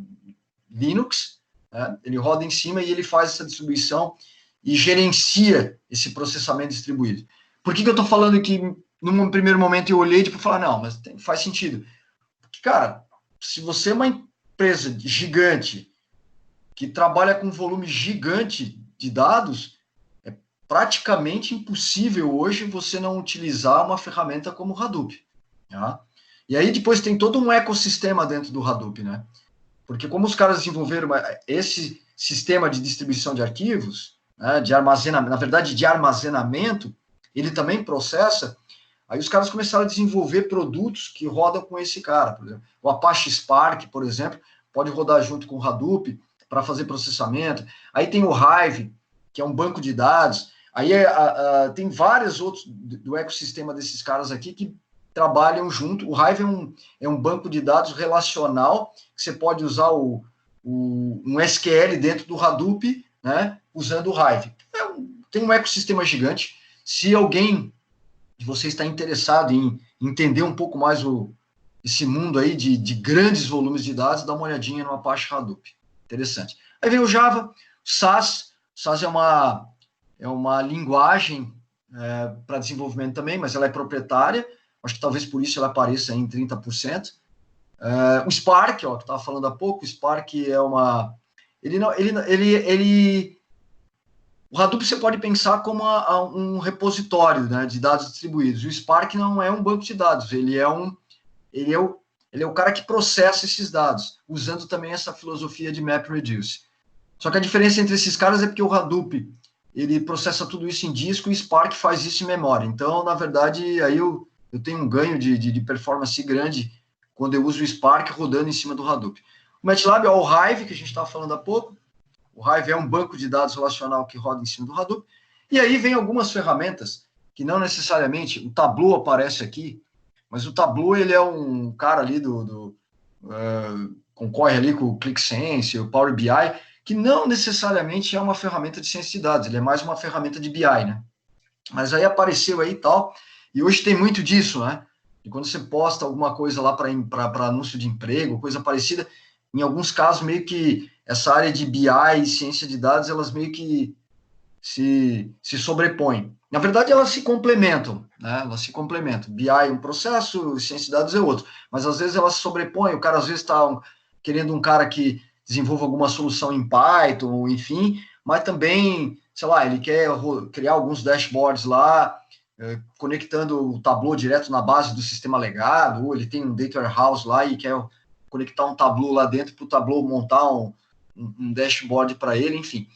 Linux, né? Ele roda em cima e ele faz essa distribuição e gerencia esse processamento distribuído. Por que eu estou falando que, num primeiro momento, eu olhei para falar, não, mas faz sentido. Porque, cara, se você é uma empresa gigante que trabalha com um volume gigante de dados, é praticamente impossível hoje você não utilizar uma ferramenta como o Hadoop. Tá? E aí depois tem todo um ecossistema dentro do Hadoop, né? Porque como os caras desenvolveram esse sistema de distribuição de arquivos, né, de armazenamento, na verdade de armazenamento, ele também processa. Aí os caras começaram a desenvolver produtos que rodam com esse cara. Por exemplo, o Apache Spark, por exemplo, pode rodar junto com o Hadoop para fazer processamento. Aí tem o Hive, que é um banco de dados. Aí tem vários outros do ecossistema desses caras aqui que trabalham junto. O Hive é um banco de dados relacional, que você pode usar um SQL dentro do Hadoop, né, usando o Hive. Tem um ecossistema gigante. Se alguém de você está interessado em entender um pouco mais esse mundo aí de grandes volumes de dados, dá uma olhadinha no Apache Hadoop. Interessante. Aí vem o Java, o SAS. O SAS é uma linguagem para desenvolvimento também, mas ela é proprietária. Acho que talvez por isso ela apareça em 30%. O Spark, ó, que eu estava falando há pouco, o Spark é uma... O Hadoop você pode pensar como um repositório, né, de dados distribuídos. O Spark não é um banco de dados, ele é o cara que processa esses dados, usando também essa filosofia de MapReduce. Só que a diferença entre esses caras é porque o Hadoop ele processa tudo isso em disco e o Spark faz isso em memória. Então, na verdade, aí eu tenho um ganho de performance grande quando eu uso o Spark rodando em cima do Hadoop. O MATLAB é o Hive, que a gente estava falando há pouco. O Hive é um banco de dados relacional que roda em cima do Hadoop. E aí vem algumas ferramentas que não necessariamente... O Tableau aparece aqui, mas o Tableau ele é um cara ali concorre ali com o ClickSense, o Power BI, que não necessariamente é uma ferramenta de ciência de dados, ele é mais uma ferramenta de BI, né? Mas aí apareceu aí e tal, e hoje tem muito disso, né? E quando você posta alguma coisa lá para anúncio de emprego, coisa parecida, em alguns casos meio que essa área de BI e ciência de dados, elas meio que se sobrepõem. Na verdade, elas se complementam, né? Elas se complementam. BI é um processo, ciência de dados é outro. Mas às vezes elas se sobrepõem, o cara às vezes está querendo um cara que desenvolva alguma solução em Python, enfim, mas também, sei lá, ele quer criar alguns dashboards lá, conectando o Tableau direto na base do sistema legado, ou ele tem um data warehouse lá e quer conectar um Tableau lá dentro para o Tableau montar um dashboard para ele, enfim.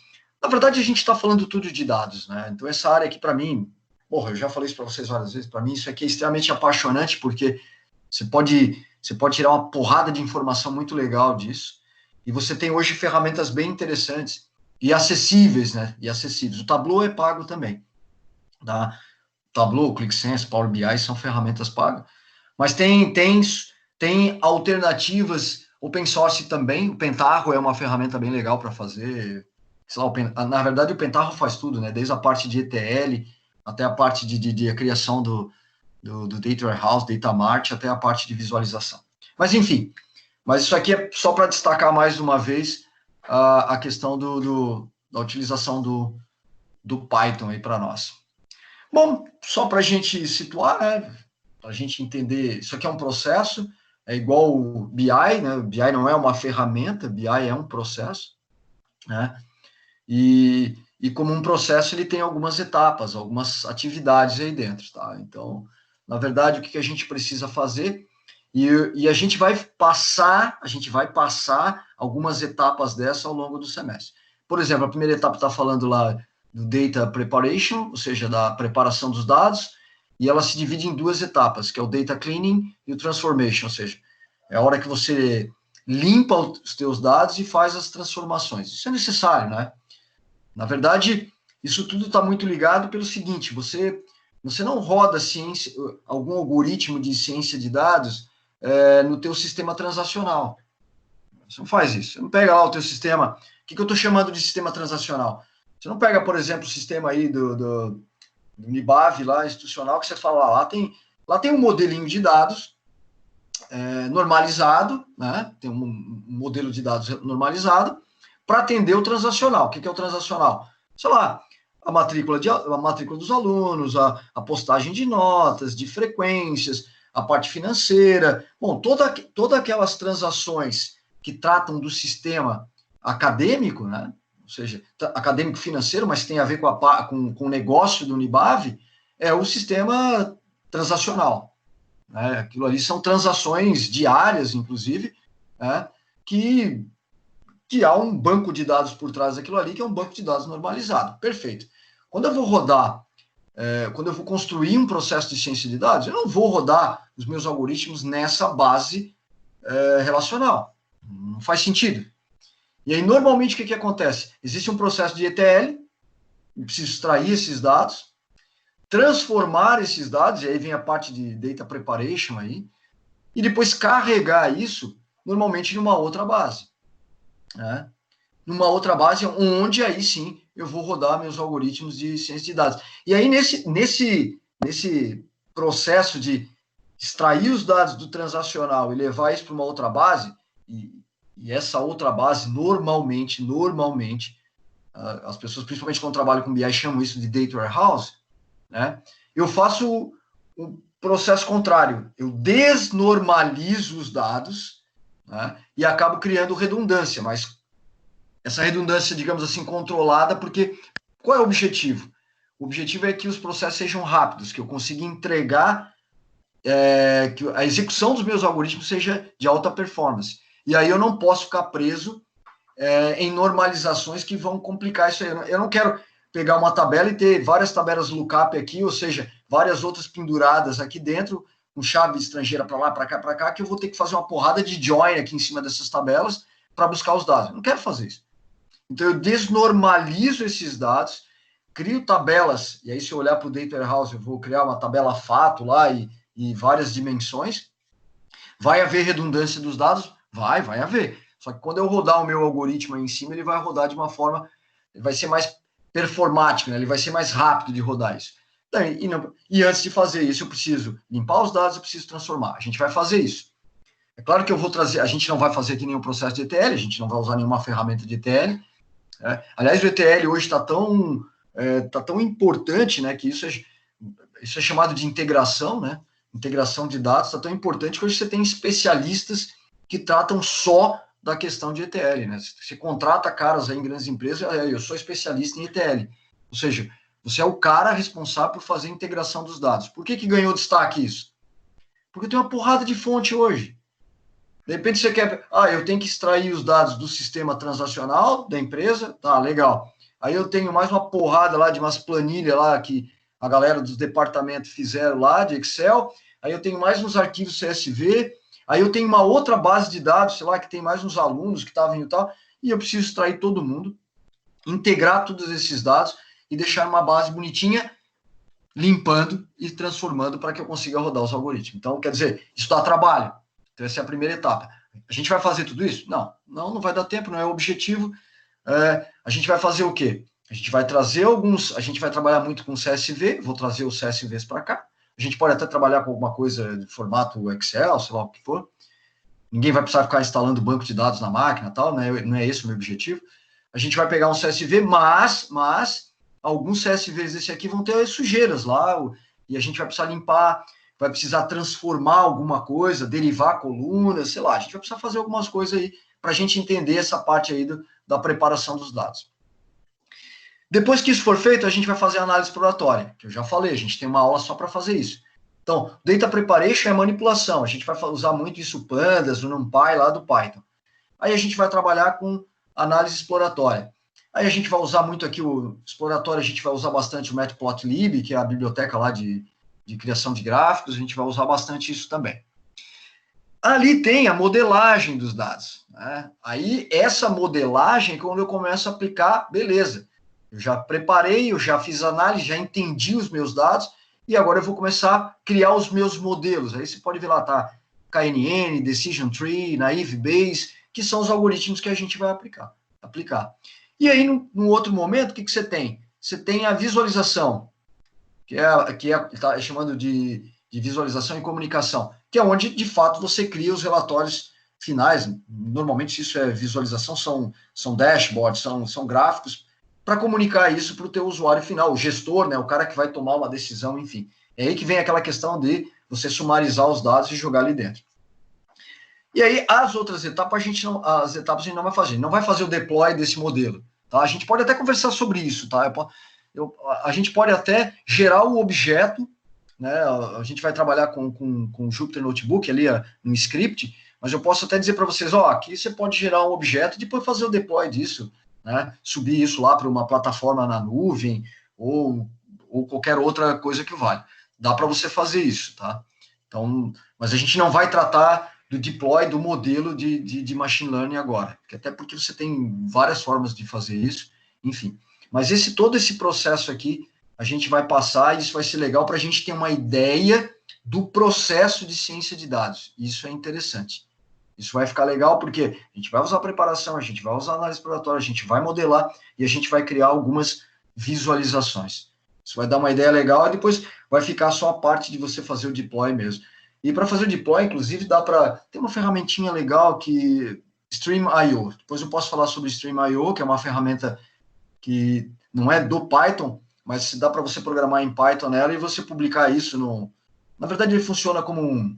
Na verdade, a gente está falando tudo de dados, né? Então, essa área aqui, para mim, eu já falei isso para vocês várias vezes, para mim isso aqui é extremamente apaixonante, porque você pode tirar uma porrada de informação muito legal disso, e você tem hoje ferramentas bem interessantes e acessíveis, né? E acessíveis. O Tableau é pago também, tá? Tableau, ClickSense, Power BI são ferramentas pagas, mas tem alternativas open source também. O Pentaho é uma ferramenta bem legal para fazer. Sei lá, na verdade, o Pentaho faz tudo, né? Desde a parte de ETL até a parte de a criação do Data Warehouse, Data Mart, até a parte de visualização. Mas, enfim, isso aqui é só para destacar mais uma vez a questão da utilização do Python aí para nós. Bom, só para a gente situar, né? Para a gente entender, isso aqui é um processo, é igual o BI, né? O BI não é uma ferramenta, BI é um processo, né? E como um processo, ele tem algumas etapas, algumas atividades aí dentro, tá? Então, na verdade, o que a gente precisa fazer, e a gente vai passar algumas etapas dessa ao longo do semestre. Por exemplo, a primeira etapa está falando lá do Data Preparation, ou seja, da preparação dos dados, e ela se divide em duas etapas, que é o Data Cleaning e o Transformation, ou seja, é a hora que você limpa os teus dados e faz as transformações. Isso é necessário, né? Na verdade, isso tudo está muito ligado pelo seguinte, você não roda algum algoritmo de ciência de dados no teu sistema transacional. Você não faz isso. Você não pega lá o teu sistema... O que eu estou chamando de sistema transacional? Você não pega, por exemplo, o sistema aí do NIBAV lá, institucional, que você fala lá tem um modelinho de dados normalizado, né? Tem um modelo de dados normalizado para atender o transacional. O que é o transacional? Sei lá, a matrícula dos alunos, a postagem de notas, de frequências, a parte financeira. Bom, todas aquelas transações que tratam do sistema acadêmico, né? Ou seja, acadêmico financeiro, mas tem a ver com o negócio do Unibave, é o sistema transacional. Né? Aquilo ali são transações diárias, inclusive, né? que há um banco de dados por trás daquilo ali, que é um banco de dados normalizado. Perfeito. Quando eu vou rodar, quando eu vou construir um processo de ciência de dados, eu não vou rodar os meus algoritmos nessa base relacional. Não faz sentido. E aí, normalmente, o que acontece? Existe um processo de ETL, eu preciso extrair esses dados, transformar esses dados, e aí vem a parte de data preparation aí, e depois carregar isso, normalmente, numa outra base. Né? Numa outra base, onde aí sim eu vou rodar meus algoritmos de ciência de dados. E aí, nesse processo de extrair os dados do transacional e levar isso para uma outra base, e essa outra base, normalmente, as pessoas, principalmente quando trabalham com BI, chamam isso de data warehouse, né? Eu faço o processo contrário. Eu desnormalizo os dados, né? E acabo criando redundância, mas essa redundância, digamos assim, controlada, porque qual é o objetivo? O objetivo é que os processos sejam rápidos, que eu consiga entregar, que a execução dos meus algoritmos seja de alta performance. E aí eu não posso ficar preso em normalizações que vão complicar isso aí. Eu não quero pegar uma tabela e ter várias tabelas lookup aqui, ou seja, várias outras penduradas aqui dentro, com chave estrangeira para lá, para cá, que eu vou ter que fazer uma porrada de join aqui em cima dessas tabelas para buscar os dados. Eu não quero fazer isso. Então, eu desnormalizo esses dados, crio tabelas, e aí se eu olhar para o Data Warehouse, eu vou criar uma tabela fato lá e várias dimensões. Vai haver redundância dos dados? Vai haver. Só que quando eu rodar o meu algoritmo aí em cima, ele vai rodar de uma forma, ele vai ser mais performático, né? Ele vai ser mais rápido de rodar isso. E antes de fazer isso, eu preciso limpar os dados, eu preciso transformar. A gente vai fazer isso. É claro que eu vou trazer, a gente não vai fazer aqui nenhum processo de ETL, a gente não vai usar nenhuma ferramenta de ETL. Aliás, o ETL hoje está tão importante, né, que isso é chamado de integração, né? Integração de dados está tão importante que hoje você tem especialistas que tratam só da questão de ETL, né? Você contrata caras aí em grandes empresas, eu sou especialista em ETL. Ou seja, você é o cara responsável por fazer a integração dos dados. Por que ganhou destaque isso? Porque tem uma porrada de fonte hoje. De repente você quer, eu tenho que extrair os dados do sistema transacional da empresa, tá, legal. Aí eu tenho mais uma porrada lá de umas planilhas lá que a galera dos departamentos fizeram lá, de Excel. Aí eu tenho mais uns arquivos CSV. Aí eu tenho uma outra base de dados, sei lá, que tem mais uns alunos que estavam e tal. E eu preciso extrair todo mundo, integrar todos esses dados e deixar uma base bonitinha, limpando e transformando para que eu consiga rodar os algoritmos. Então, quer dizer, isso dá trabalho. Então, essa é a primeira etapa. A gente vai fazer tudo isso? Não vai dar tempo, não é o objetivo. A gente vai fazer o quê? A gente vai trazer a gente vai trabalhar muito com CSV, vou trazer os CSVs para cá. A gente pode até trabalhar com alguma coisa de formato Excel, sei lá o que for. Ninguém vai precisar ficar instalando banco de dados na máquina, tal, né? Não é esse o meu objetivo. A gente vai pegar um CSV, mas alguns CSVs desse aqui vão ter sujeiras lá, e a gente vai precisar limpar, vai precisar transformar alguma coisa, derivar colunas, sei lá, a gente vai precisar fazer algumas coisas aí para a gente entender essa parte aí da preparação dos dados. Depois que isso for feito, a gente vai fazer a análise exploratória, que eu já falei, a gente tem uma aula só para fazer isso. Então, Data Preparation é manipulação, a gente vai usar muito isso, Pandas, o NumPy lá do Python. Aí a gente vai trabalhar com análise exploratória. Aí a gente vai usar muito aqui o exploratório, a gente vai usar bastante o Matplotlib, que é a biblioteca lá de criação de gráficos, a gente vai usar bastante isso também. Ali tem a modelagem dos dados. Né? Aí, essa modelagem, quando eu começo a aplicar, beleza. Eu já preparei, eu já fiz análise, já entendi os meus dados, e agora eu vou começar a criar os meus modelos. Aí você pode ver lá, tá? KNN, Decision Tree, Naive Bayes, que são os algoritmos que a gente vai aplicar. E aí, no outro momento, o que você tem? Você tem a visualização, que está chamando de visualização e comunicação, que é onde, de fato, você cria os relatórios finais. Normalmente, isso é visualização, são dashboards, são gráficos, para comunicar isso para o teu usuário final, o gestor, né, o cara que vai tomar uma decisão, enfim. É aí que vem aquela questão de você sumarizar os dados e jogar ali dentro. E aí, as outras etapas, a gente não vai fazer. Não vai fazer o deploy desse modelo. Tá? A gente pode até conversar sobre isso, tá? A gente pode até gerar o objeto, né? A gente vai trabalhar com o Jupyter Notebook ali, um script, mas eu posso até dizer para vocês, aqui você pode gerar um objeto e depois fazer o deploy disso, né? Subir isso lá para uma plataforma na nuvem ou qualquer outra coisa que vale. Dá para você fazer isso, tá? Então, mas a gente não vai tratar do deploy do modelo de machine learning agora, até porque você tem várias formas de fazer isso, enfim. Mas todo esse processo aqui, a gente vai passar, e isso vai ser legal para a gente ter uma ideia do processo de ciência de dados. Isso é interessante. Isso vai ficar legal porque a gente vai usar preparação, a gente vai usar análise exploratória, a gente vai modelar e a gente vai criar algumas visualizações. Isso vai dar uma ideia legal e depois vai ficar só a parte de você fazer o deploy mesmo. E para fazer o deploy, inclusive, dá para... Tem uma ferramentinha legal que... Stream.io. Depois eu posso falar sobre Stream.io, que é uma ferramenta que não é do Python, mas dá para você programar em Python nela e você publicar isso no... Na verdade, ele funciona como um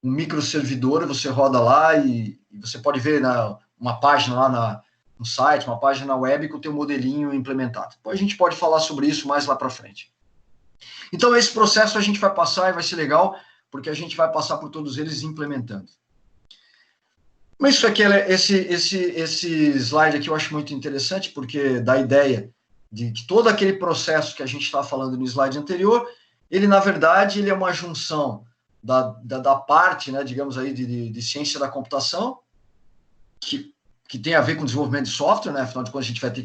microservidor, você roda lá e você pode ver uma página lá no site, uma página web com o teu modelinho implementado. Depois a gente pode falar sobre isso mais lá para frente. Então, esse processo a gente vai passar e vai ser legal, porque a gente vai passar por todos eles implementando. Mas isso aqui, esse slide aqui eu acho muito interessante, porque dá a ideia de que todo aquele processo que a gente estava falando no slide anterior, ele, na verdade, ele é uma junção da parte, né, digamos aí, de ciência da computação, que tem a ver com desenvolvimento de software, né? Afinal de contas, a gente vai ter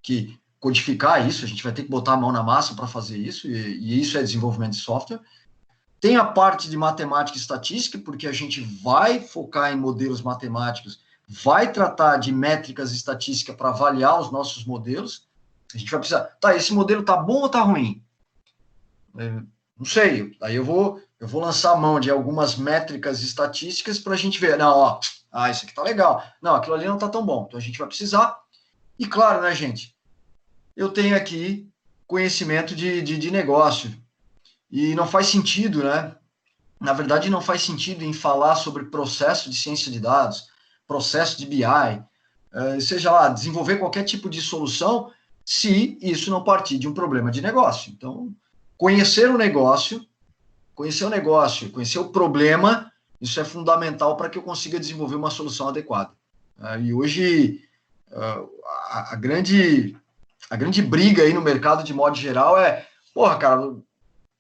que codificar isso, a gente vai ter que botar a mão na massa para fazer isso, e isso é desenvolvimento de software. Tem a parte de matemática e estatística, porque a gente vai focar em modelos matemáticos, vai tratar de métricas estatísticas para avaliar os nossos modelos. A gente vai precisar, tá, esse modelo tá bom ou tá ruim? Não sei, aí eu vou lançar a mão de algumas métricas estatísticas para a gente ver, não, ó, isso aqui tá legal, não, aquilo ali não tá tão bom, então a gente vai precisar, e claro, né, gente, eu tenho aqui conhecimento de negócio, e não faz sentido, né, na verdade não faz sentido em falar sobre processo de ciência de dados, processo de BI, seja lá, desenvolver qualquer tipo de solução, se isso não partir de um problema de negócio. Então, conhecer o negócio, conhecer o problema, isso é fundamental para que eu consiga desenvolver uma solução adequada. E hoje, a grande briga aí no mercado, de modo geral, porra, cara,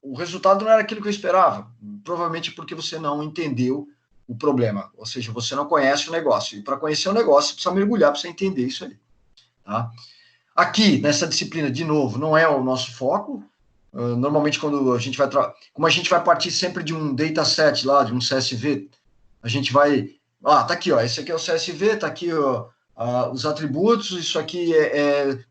o resultado não era aquilo que eu esperava. Provavelmente porque você não entendeu o problema, ou seja, você não conhece o negócio. E para conhecer o negócio, você precisa mergulhar para você entender isso aí. Tá? Aqui, nessa disciplina, de novo, não é o nosso foco. Normalmente, quando a gente vai... Como a gente vai partir sempre de um dataset lá, de um CSV, a gente vai... tá aqui, ó, esse aqui é o CSV, tá aqui, ó, os atributos, isso aqui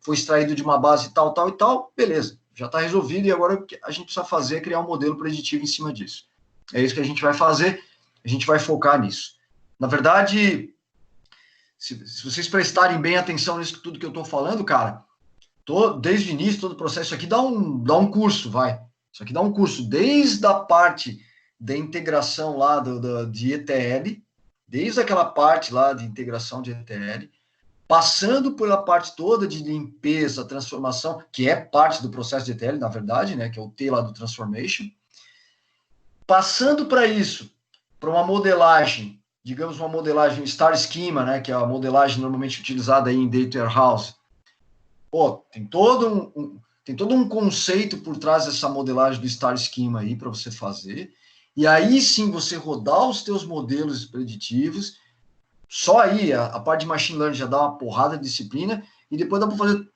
foi extraído de uma base tal, tal e tal, beleza, já está resolvido, e agora o que a gente precisa fazer é criar um modelo preditivo em cima disso. É isso que a gente vai fazer, a gente vai focar nisso. Na verdade, se vocês prestarem bem atenção nisso tudo que eu estou falando, cara, desde o início, todo o processo, isso aqui dá um curso, vai. Isso aqui dá um curso, desde a parte da integração lá de ETL, desde aquela parte lá de integração de ETL, passando pela parte toda de limpeza, transformação, que é parte do processo de ETL, na verdade, né, que é o T lá do Transformation, passando para isso, para uma modelagem, digamos uma modelagem Star Schema, né, que é a modelagem normalmente utilizada aí em Data Warehouse. Tem todo um conceito por trás dessa modelagem do Star Schema aí para você fazer, e aí sim você rodar os teus modelos preditivos. Só aí a parte de machine learning já dá uma porrada de disciplina, e depois dá para fazer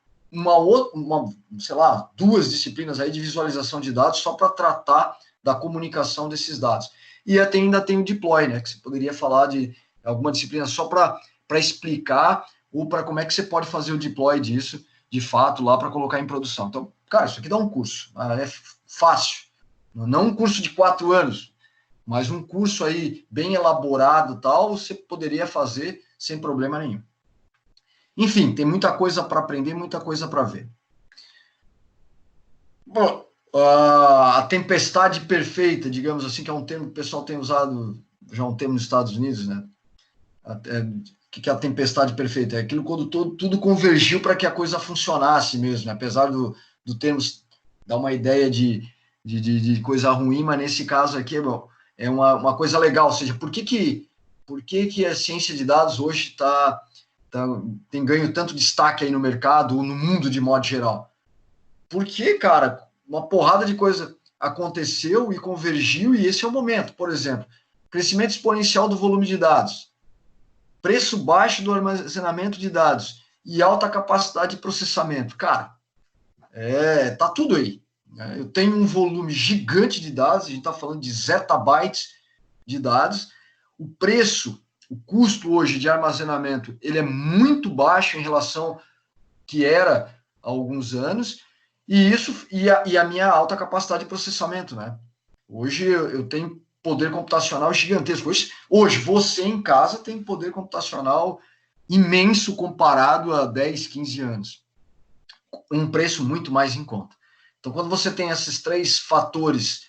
sei lá, 2 disciplinas aí de visualização de dados só para tratar da comunicação desses dados. E ainda tem o deploy, né, que você poderia falar de alguma disciplina só para explicar ou para como é que você pode fazer o deploy disso, de fato, lá para colocar em produção. Então, cara, isso aqui dá um curso, é fácil. Não um curso de 4 anos, mas um curso aí bem elaborado, tal, você poderia fazer sem problema nenhum. Enfim, tem muita coisa para aprender, muita coisa para ver. Bom, a tempestade perfeita, digamos assim, que é um termo que o pessoal tem usado já há um tempo nos Estados Unidos, né? O que é a tempestade perfeita? É aquilo quando tudo convergiu para que a coisa funcionasse mesmo, né? Apesar do termo dar uma ideia de coisa ruim, mas nesse caso aqui, bom, é uma coisa legal. Ou seja, por que a ciência de dados hoje tem ganho tanto destaque aí no mercado ou no mundo de modo geral? Porque, cara, uma porrada de coisa aconteceu e convergiu, e esse é o momento. Por exemplo, crescimento exponencial do volume de dados, preço baixo do armazenamento de dados e alta capacidade de processamento. Cara, tá tudo aí. Né? Eu tenho um volume gigante de dados, a gente está falando de zettabytes de dados. O preço, o custo hoje de armazenamento, ele é muito baixo em relação que era há alguns anos, e a minha alta capacidade de processamento, né? Hoje eu tenho poder computacional gigantesco. Hoje você em casa tem poder computacional imenso comparado a 10, 15 anos. Um preço muito mais em conta. Então, quando você tem esses três fatores,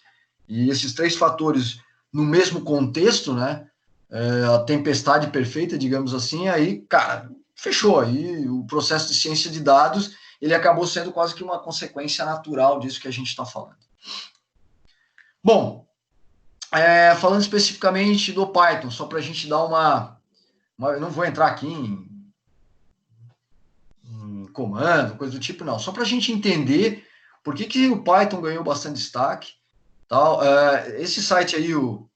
e esses três fatores no mesmo contexto, né? A tempestade perfeita, digamos assim, aí, cara, fechou. Aí o processo de ciência de dados, ele acabou sendo quase que uma consequência natural disso que a gente está falando. Bom, falando especificamente do Python, só para a gente dar eu não vou entrar aqui em comando, coisa do tipo, não. Só para a gente entender por que o Python ganhou bastante destaque. Tal. Esse site aí, o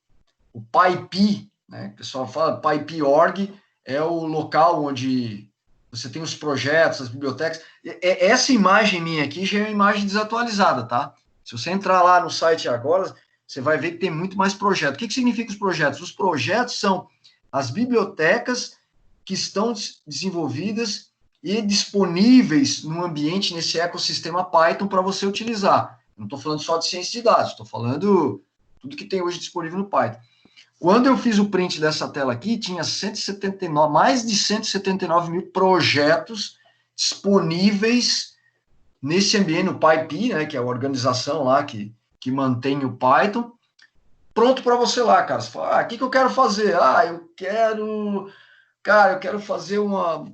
PyPy, né, o pessoal fala PyPy.org, é o local onde você tem os projetos, as bibliotecas. Essa imagem minha aqui já é uma imagem desatualizada, tá? Se você entrar lá no site agora, você vai ver que tem muito mais projetos. O que significa os projetos? Os projetos são as bibliotecas que estão desenvolvidas e disponíveis no ambiente, nesse ecossistema Python para você utilizar. Não estou falando só de ciência de dados, estou falando tudo que tem hoje disponível no Python. Quando eu fiz o print dessa tela aqui, tinha mais de 179 mil projetos disponíveis nesse ambiente, no PyPy, né, que é a organização lá que mantém o Python, pronto para você lá, cara. Você fala, o que eu quero fazer? Eu quero fazer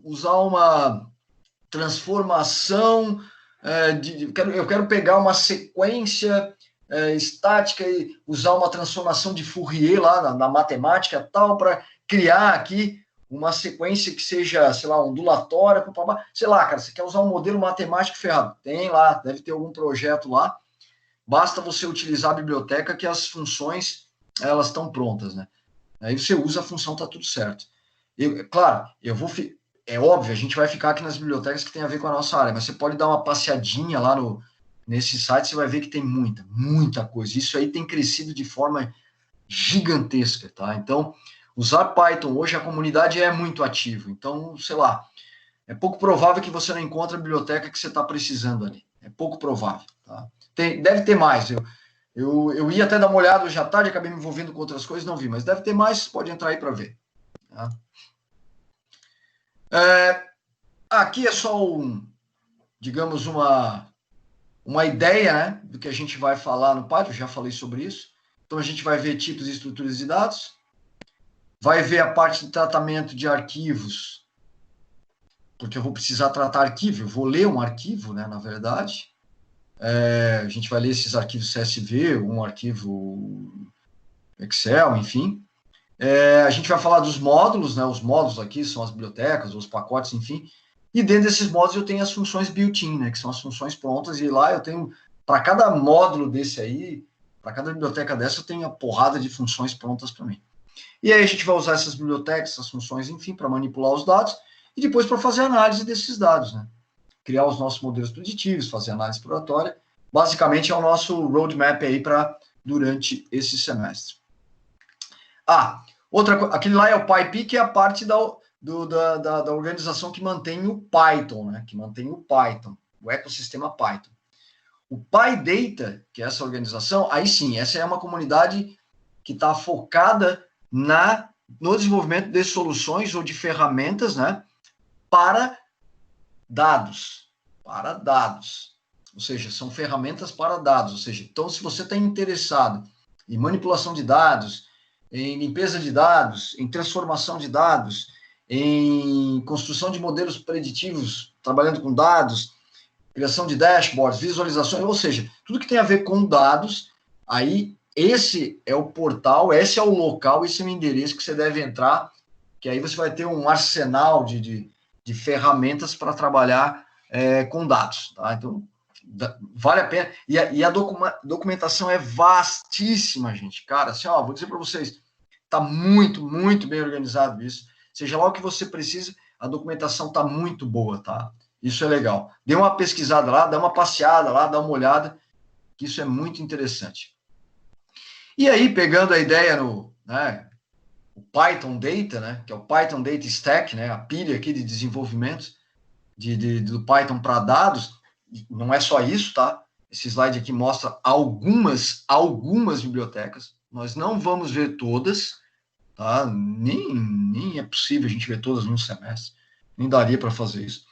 usar uma transformação, eu quero pegar uma sequência estática e usar uma transformação de Fourier lá na matemática tal, para criar aqui uma sequência que seja, sei lá, ondulatória, sei lá, cara, você quer usar um modelo matemático ferrado? Tem lá, deve ter algum projeto lá. Basta você utilizar a biblioteca que as funções, elas estão prontas, né? Aí você usa a função, tá tudo certo. Claro, é óbvio, a gente vai ficar aqui nas bibliotecas que tem a ver com a nossa área, mas você pode dar uma passeadinha lá nesse site, você vai ver que tem muita coisa. Isso aí tem crescido de forma gigantesca, tá? Então, usar Python hoje, a comunidade é muito ativa. Então, sei lá, é pouco provável que você não encontre a biblioteca que você está precisando ali. É pouco provável, tá? Deve ter mais. Eu ia até dar uma olhada hoje à tarde, acabei me envolvendo com outras coisas, não vi, mas deve ter mais, pode entrar aí para ver. Tá? Aqui é só digamos, uma ideia, né, do que a gente vai falar no Python, já falei sobre isso. Então, a gente vai ver tipos e estruturas de dados, vai ver a parte de tratamento de arquivos, porque eu vou precisar tratar arquivo, eu vou ler um arquivo, né, na verdade. A gente vai ler esses arquivos CSV, um arquivo Excel, enfim. A gente vai falar dos módulos, né, os módulos aqui são as bibliotecas, os pacotes, enfim. E dentro desses módulos eu tenho as funções built-in, né, que são as funções prontas, e lá eu tenho, para cada módulo desse aí, para cada biblioteca dessa, eu tenho uma porrada de funções prontas para mim. E aí a gente vai usar essas bibliotecas, essas funções, enfim, para manipular os dados, e depois para fazer análise desses dados, né? Criar os nossos modelos preditivos, fazer análise exploratória. Basicamente é o nosso roadmap aí para durante esse semestre. Aquele lá é o PyPy, que é a parte da organização que mantém o Python, né? Que mantém o Python, o ecossistema Python. O PyData, que é essa organização, aí sim, essa é uma comunidade que está focada no desenvolvimento de soluções ou de ferramentas, né? Para dados. Ou seja, são ferramentas para dados. Ou seja, então, se você está interessado em manipulação de dados, em limpeza de dados, em transformação de dados, em construção de modelos preditivos, trabalhando com dados, criação de dashboards, visualizações, ou seja, tudo que tem a ver com dados, aí esse é o portal, esse é o local, esse é o endereço que você deve entrar, que aí você vai ter um arsenal de ferramentas para trabalhar com dados, tá? Então, vale a pena. E a documentação é vastíssima, gente. Cara, assim, vou dizer para vocês, Está muito, muito bem organizado isso. Seja lá o que você precisa, a documentação está muito boa, tá? Isso é legal. Dê uma pesquisada lá, dá uma passeada lá, dá uma olhada, que isso é muito interessante. E aí, pegando a ideia no, né, o Python Data, né, que é o Python Data Stack, né, a pilha aqui de desenvolvimento do Python para dados, não é só isso, tá? Esse slide aqui mostra algumas bibliotecas. Nós não vamos ver todas, tá? Nem é possível a gente ver todas num semestre. Nem daria para fazer isso.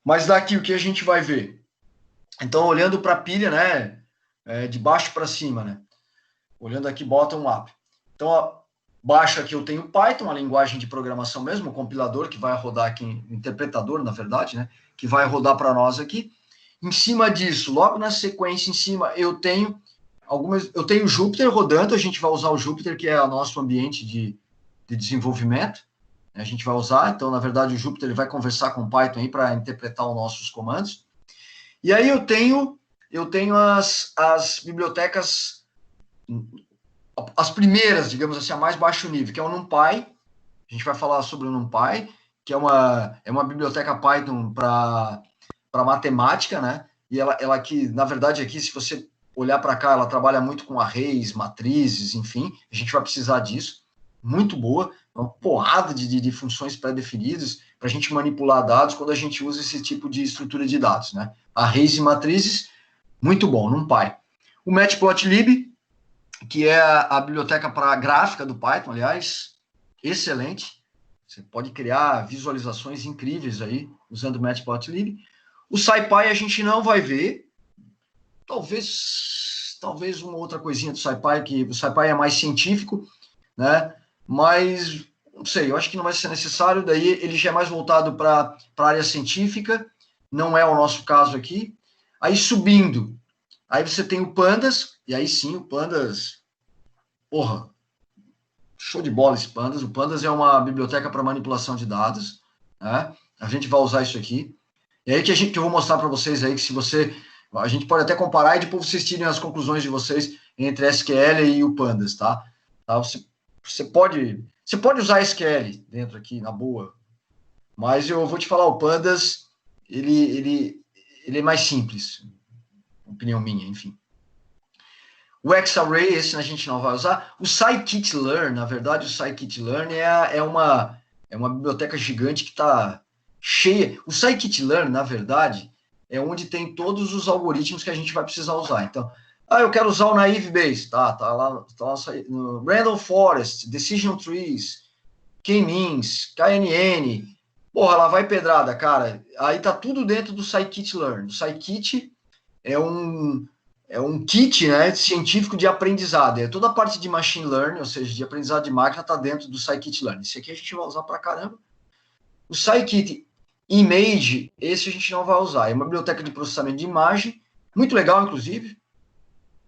Mas daqui o que a gente vai ver? Então, olhando para a pilha, né? De baixo para cima, né? Olhando aqui bottom up. Então, ó, baixo aqui eu tenho Python, a linguagem de programação mesmo, o compilador que vai rodar aqui, interpretador, na verdade, né? Que vai rodar para nós aqui. Em cima disso, logo na sequência, em cima, eu tenho o Jupyter rodando, a gente vai usar o Jupyter, que é o nosso ambiente de desenvolvimento. A gente vai usar, então, na verdade, o Jupyter ele vai conversar com o Python aí para interpretar os nossos comandos. E aí eu tenho as bibliotecas, as primeiras, digamos assim, a mais baixo nível, que é o NumPy. A gente vai falar sobre o NumPy, que é uma biblioteca Python para matemática, né? E ela aqui, na verdade, aqui, se você olhar para cá, ela trabalha muito com arrays, matrizes, enfim, a gente vai precisar disso. Muito boa, uma porrada de funções pré-definidas para a gente manipular dados quando a gente usa esse tipo de estrutura de dados, né? Arrays e matrizes, muito bom, NumPy. O Matplotlib, que é a biblioteca para gráfica do Python, aliás, excelente. Você pode criar visualizações incríveis aí usando o Matplotlib. O SciPy a gente não vai ver. Talvez uma outra coisinha do SciPy, que o SciPy é mais científico, né? Mas, não sei, eu acho que não vai ser necessário. Daí ele já é mais voltado para a área científica. Não é o nosso caso aqui. Aí subindo, aí você tem o Pandas, e aí sim, o Pandas, porra, show de bola esse Pandas. O Pandas é uma biblioteca para manipulação de dados, né? A gente vai usar isso aqui. E aí que eu vou mostrar para vocês aí que se você... A gente pode até comparar e depois vocês tirem as conclusões de vocês entre SQL e o Pandas, tá? Você pode usar SQL dentro aqui, na boa. Mas eu vou te falar, o Pandas, ele é mais simples. Opinião minha, enfim. O Xarray, esse a gente não vai usar. O scikit-learn, na verdade, o scikit-learn é uma biblioteca gigante que está cheia. O scikit-learn, na verdade, é onde tem todos os algoritmos que a gente vai precisar usar. Então, eu quero usar o Naive Bayes, tá lá no Random Forest, Decision Trees, K-means, KNN. Porra, lá vai pedrada, cara. Aí tá tudo dentro do scikit-learn. O scikit é um kit, né, científico de aprendizado. É toda a parte de machine learning, ou seja, de aprendizado de máquina, está dentro do scikit-learn. Esse aqui a gente vai usar pra caramba. O scikit-image, esse a gente não vai usar. É uma biblioteca de processamento de imagem, muito legal, inclusive.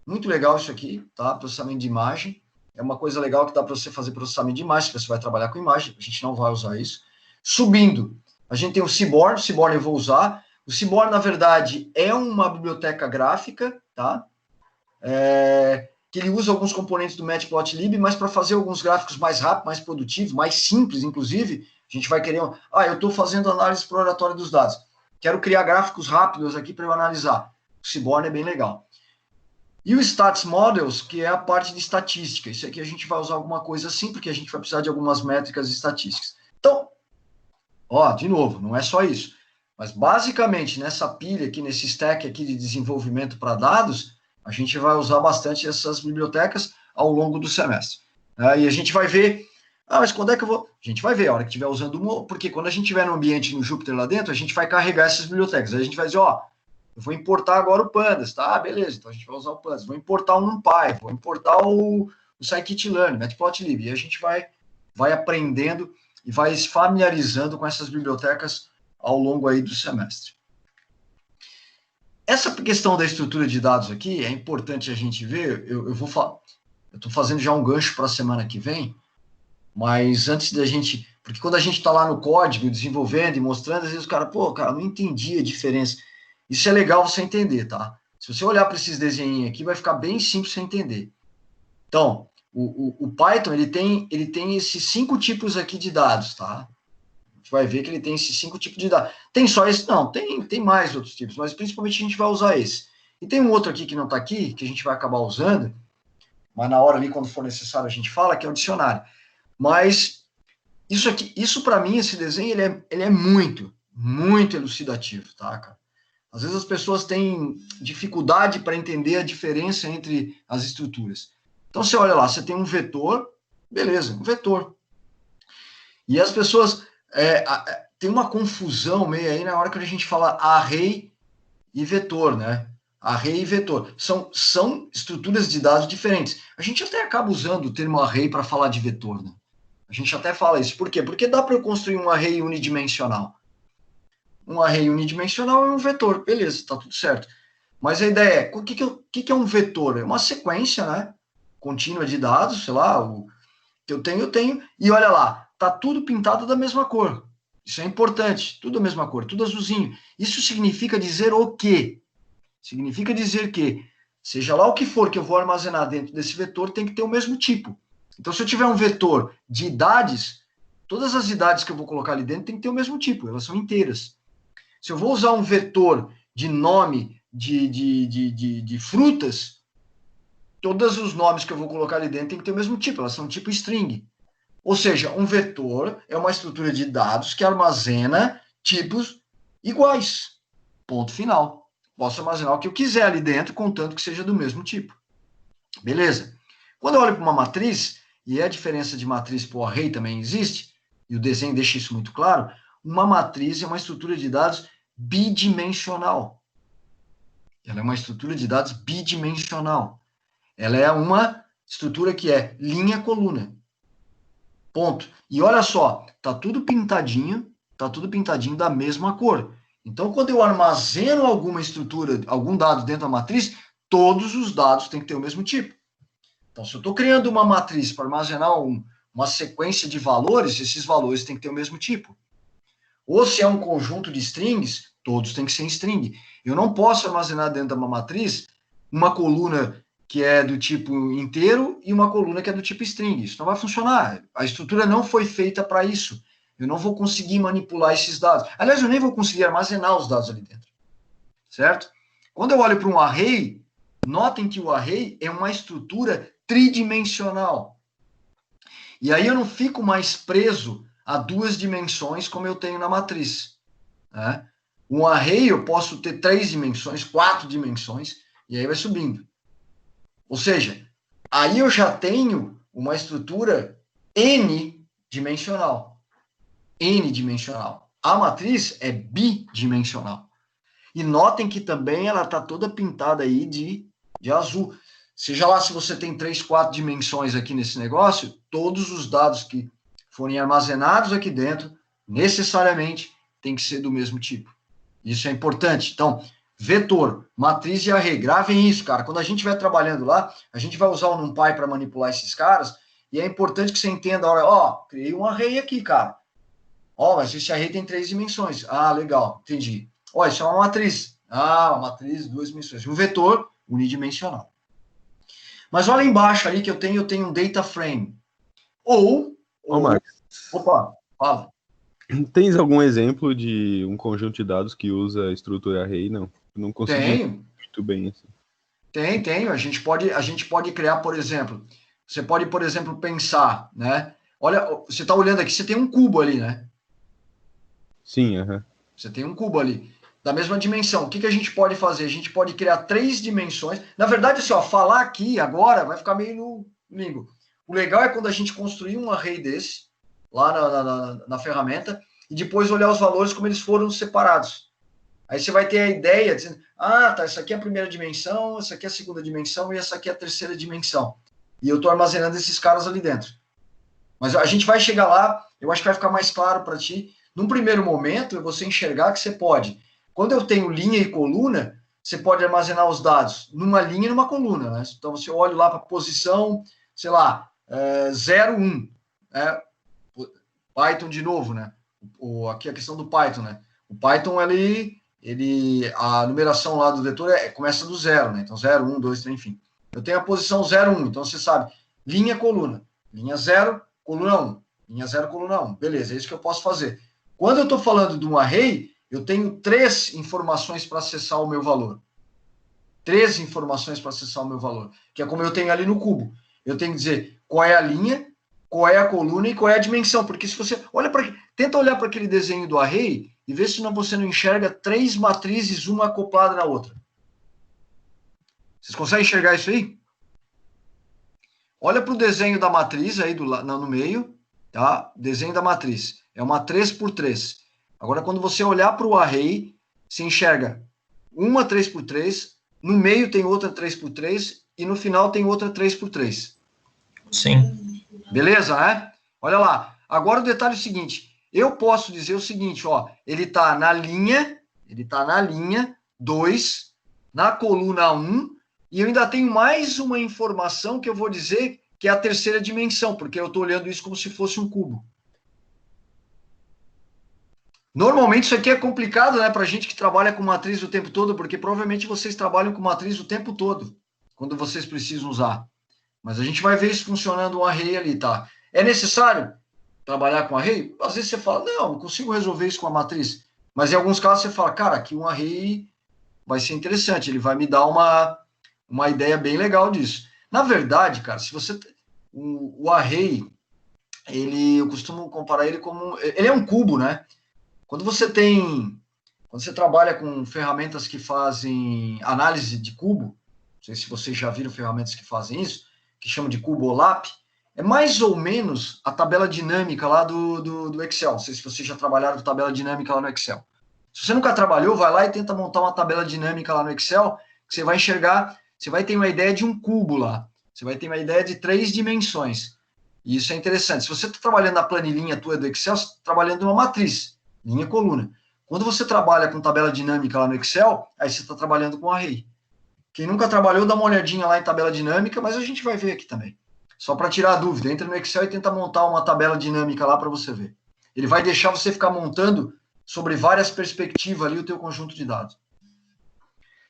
Muito legal isso aqui, tá? Processamento de imagem. É uma coisa legal que dá para você fazer processamento de imagem, se você vai trabalhar com imagem. A gente não vai usar isso. Subindo, a gente tem o Seaborn. O Seaborn eu vou usar. O Seaborn, na verdade, é uma biblioteca gráfica, tá? Que ele usa alguns componentes do Matplotlib, mas para fazer alguns gráficos mais rápidos, mais produtivos, mais simples, inclusive, a gente vai querer... eu estou fazendo análise exploratória dos dados. Quero criar gráficos rápidos aqui para eu analisar. O Seaborn é bem legal. E o Stats Models, que é a parte de estatística. Isso aqui a gente vai usar alguma coisa assim, porque a gente vai precisar de algumas métricas estatísticas. Então, de novo, não é só isso. Mas, basicamente, nessa pilha aqui, nesse stack aqui de desenvolvimento para dados, a gente vai usar bastante essas bibliotecas ao longo do semestre. E a gente vai ver... mas quando é que eu vou... A gente vai ver, a hora que estiver usando uma... Porque quando a gente estiver no ambiente no Jupyter lá dentro, a gente vai carregar essas bibliotecas. Aí a gente vai dizer, eu vou importar agora o Pandas, tá? Beleza, então a gente vai usar o Pandas. Vou importar o NumPy, vou importar o scikit-learn, Matplotlib. E a gente vai aprendendo e vai se familiarizando com essas bibliotecas ao longo aí do semestre. Essa questão da estrutura de dados aqui é importante a gente ver. Eu estou fazendo já um gancho para a semana que vem, mas antes da gente... Porque quando a gente está lá no código, desenvolvendo e mostrando, às vezes o cara, não entendi a diferença. Isso é legal você entender, tá? Se você olhar para esses desenhos aqui, vai ficar bem simples você entender. Então, o Python, ele tem esses 5 tipos aqui de dados, tá? A gente vai ver que ele tem esses 5 tipos de dados. Tem só esse? Não, tem mais outros tipos, mas principalmente a gente vai usar esse. E tem um outro aqui que não está aqui, que a gente vai acabar usando, mas na hora ali, quando for necessário, a gente fala, que é o dicionário. Mas isso para mim, esse desenho, ele é muito, muito elucidativo, tá, cara? Às vezes as pessoas têm dificuldade para entender a diferença entre as estruturas. Então, você olha lá, você tem um vetor, beleza, um vetor. E as pessoas tem uma confusão meio aí na hora que a gente fala array e vetor, né? Array e vetor. São estruturas de dados diferentes. A gente até acaba usando o termo array para falar de vetor, né? A gente até fala isso. Por quê? Porque dá para eu construir um array unidimensional. Um array unidimensional é um vetor. Beleza, está tudo certo. Mas a ideia é, o que é um vetor? É uma sequência, né? Contínua de dados, sei lá, o que eu tenho. E olha lá, tá tudo pintado da mesma cor. Isso é importante. Tudo da mesma cor, tudo azulzinho. Isso significa dizer o quê? Significa dizer que, seja lá o que for que eu vou armazenar dentro desse vetor, tem que ter o mesmo tipo. Então, se eu tiver um vetor de idades, todas as idades que eu vou colocar ali dentro tem que ter o mesmo tipo, elas são inteiras. Se eu vou usar um vetor de nome de frutas, todos os nomes que eu vou colocar ali dentro tem que ter o mesmo tipo, elas são tipo string. Ou seja, um vetor é uma estrutura de dados que armazena tipos iguais. Ponto final. Posso armazenar o que eu quiser ali dentro, contanto que seja do mesmo tipo. Beleza? Quando eu olho para uma matriz, e a diferença de matriz para o array também existe, e o desenho deixa isso muito claro, uma matriz é uma estrutura de dados bidimensional. Ela é uma estrutura de dados bidimensional. Ela é uma estrutura que é linha-coluna. Ponto. E olha só, tá tudo pintadinho da mesma cor. Então, quando eu armazeno alguma estrutura, algum dado dentro da matriz, todos os dados têm que ter o mesmo tipo. Então, se eu estou criando uma matriz para armazenar uma sequência de valores, esses valores têm que ter o mesmo tipo. Ou se é um conjunto de strings, todos têm que ser em string. Eu não posso armazenar dentro de uma matriz uma coluna que é do tipo inteiro e uma coluna que é do tipo string. Isso não vai funcionar. A estrutura não foi feita para isso. Eu não vou conseguir manipular esses dados. Aliás, eu nem vou conseguir armazenar os dados ali dentro. Certo? Quando eu olho para um array, notem que o array é uma estrutura tridimensional. E aí eu não fico mais preso a 2 dimensões como eu tenho na matriz. Né? Um array eu posso ter 3 dimensões, 4 dimensões, e aí vai subindo. Ou seja, aí eu já tenho uma estrutura n-dimensional. N-dimensional. A matriz é bidimensional. E notem que também ela está toda pintada aí de azul. Seja lá se você tem 3, 4 dimensões aqui nesse negócio, todos os dados que forem armazenados aqui dentro, necessariamente, tem que ser do mesmo tipo. Isso é importante. Então, vetor, matriz e array. Gravem isso, cara. Quando a gente estiver trabalhando lá, a gente vai usar o NumPy para manipular esses caras, e é importante que você entenda, ó, criei um array aqui, cara. Ó, mas esse array tem 3 dimensões. Ah, legal, entendi. Ó, isso é uma matriz. Ah, uma matriz, 2 dimensões. Um vetor unidimensional. Mas olha embaixo ali que eu tenho um data frame. Ô, Max. Opa, fala. Tens algum exemplo de um conjunto de dados que usa a estrutura array? Não, não consegui Tenho. muito bem assim. Tenho. A gente pode criar, por exemplo, você pode, por exemplo, pensar, né? Olha, você está olhando aqui, você tem um cubo ali, né? Sim, Você tem um cubo ali, da mesma dimensão. O que a gente pode fazer? A gente pode criar 3 dimensões. Na verdade, assim, ó, falar aqui agora vai ficar meio no limbo. O legal é quando a gente construir um array desse, lá na ferramenta, e depois olhar os valores como eles foram separados. Aí você vai ter a ideia, dizendo, tá, essa aqui é a primeira dimensão, essa aqui é a segunda dimensão e essa aqui é a terceira dimensão. E eu estou armazenando esses caras ali dentro. Mas a gente vai chegar lá, eu acho que vai ficar mais claro para ti. Num primeiro momento, você enxergar que você pode. Quando eu tenho linha e coluna, você pode armazenar os dados numa linha e numa coluna. Né? Então, se eu olho lá para a posição, sei lá, 0, 1. Python de novo, né? Aqui a questão do Python, né? O Python, a numeração lá do vetor começa do 0, né? Então, 0, 1, 2, 3, enfim. Eu tenho a posição 0, 1, então você sabe, linha, coluna. Linha 0, coluna 1. Linha 0, coluna 1. Beleza, é isso que eu posso fazer. Quando eu estou falando de um array, eu tenho 3 informações para acessar o meu valor. 3 informações para acessar o meu valor, que é como eu tenho ali no cubo. Eu tenho que dizer qual é a linha, qual é a coluna e qual é a dimensão, porque se você tenta olhar para aquele desenho do array e ver se você não enxerga 3 matrizes, uma acoplada na outra. Vocês conseguem enxergar isso aí? Olha para o desenho da matriz aí no meio, tá? Desenho da matriz. É uma 3x3. Agora, quando você olhar para o array, você enxerga uma 3x3, no meio tem outra 3x3 e no final tem outra 3x3. Sim. Beleza, né? Olha lá. Agora o detalhe é o seguinte. Eu posso dizer o seguinte, ó. Ele está na linha 2, na coluna 1, e eu ainda tenho mais uma informação que eu vou dizer que é a terceira dimensão, porque eu estou olhando isso como se fosse um cubo. Normalmente isso aqui é complicado, né, para gente que trabalha com matriz o tempo todo, porque provavelmente vocês trabalham com matriz o tempo todo, quando vocês precisam usar. Mas a gente vai ver isso funcionando um array ali, tá? É necessário trabalhar com array? Às vezes você fala, não, eu consigo resolver isso com a matriz. Mas em alguns casos você fala, cara, aqui um array vai ser interessante, ele vai me dar uma ideia bem legal disso. Na verdade, cara, se você... O array, eu costumo comparar ele como... Ele é um cubo, né? Quando você trabalha com ferramentas que fazem análise de cubo, não sei se vocês já viram ferramentas que fazem isso, que chamam de cubo OLAP, é mais ou menos a tabela dinâmica lá do Excel. Não sei se vocês já trabalharam com tabela dinâmica lá no Excel. Se você nunca trabalhou, vai lá e tenta montar uma tabela dinâmica lá no Excel, que você vai enxergar, você vai ter uma ideia de um cubo lá. Você vai ter uma ideia de 3 dimensões. E isso é interessante. Se você está trabalhando na planilhinha tua do Excel, você está trabalhando uma matriz, linha e coluna. Quando você trabalha com tabela dinâmica lá no Excel, aí você está trabalhando com array. Quem nunca trabalhou, dá uma olhadinha lá em tabela dinâmica, mas a gente vai ver aqui também. Só para tirar a dúvida, entra no Excel e tenta montar uma tabela dinâmica lá para você ver. Ele vai deixar você ficar montando sobre várias perspectivas ali o teu conjunto de dados.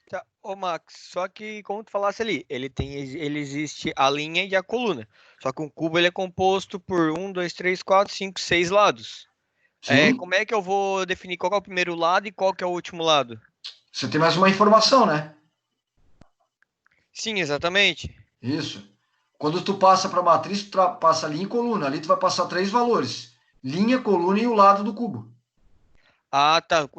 Tá. Ô, Max, só que, como tu falasse ali, ele existe a linha e a coluna. Só que um cubo ele é composto por 1, 2, 3, 4, 5, 6 lados. Como é que eu vou definir qual é o primeiro lado e qual que é o último lado? Você tem mais uma informação, né? Sim, exatamente. Isso. Quando tu passa para a matriz, tu passa linha e coluna. Ali tu vai passar 3 valores. Linha, coluna e o lado do cubo. Ah, tá.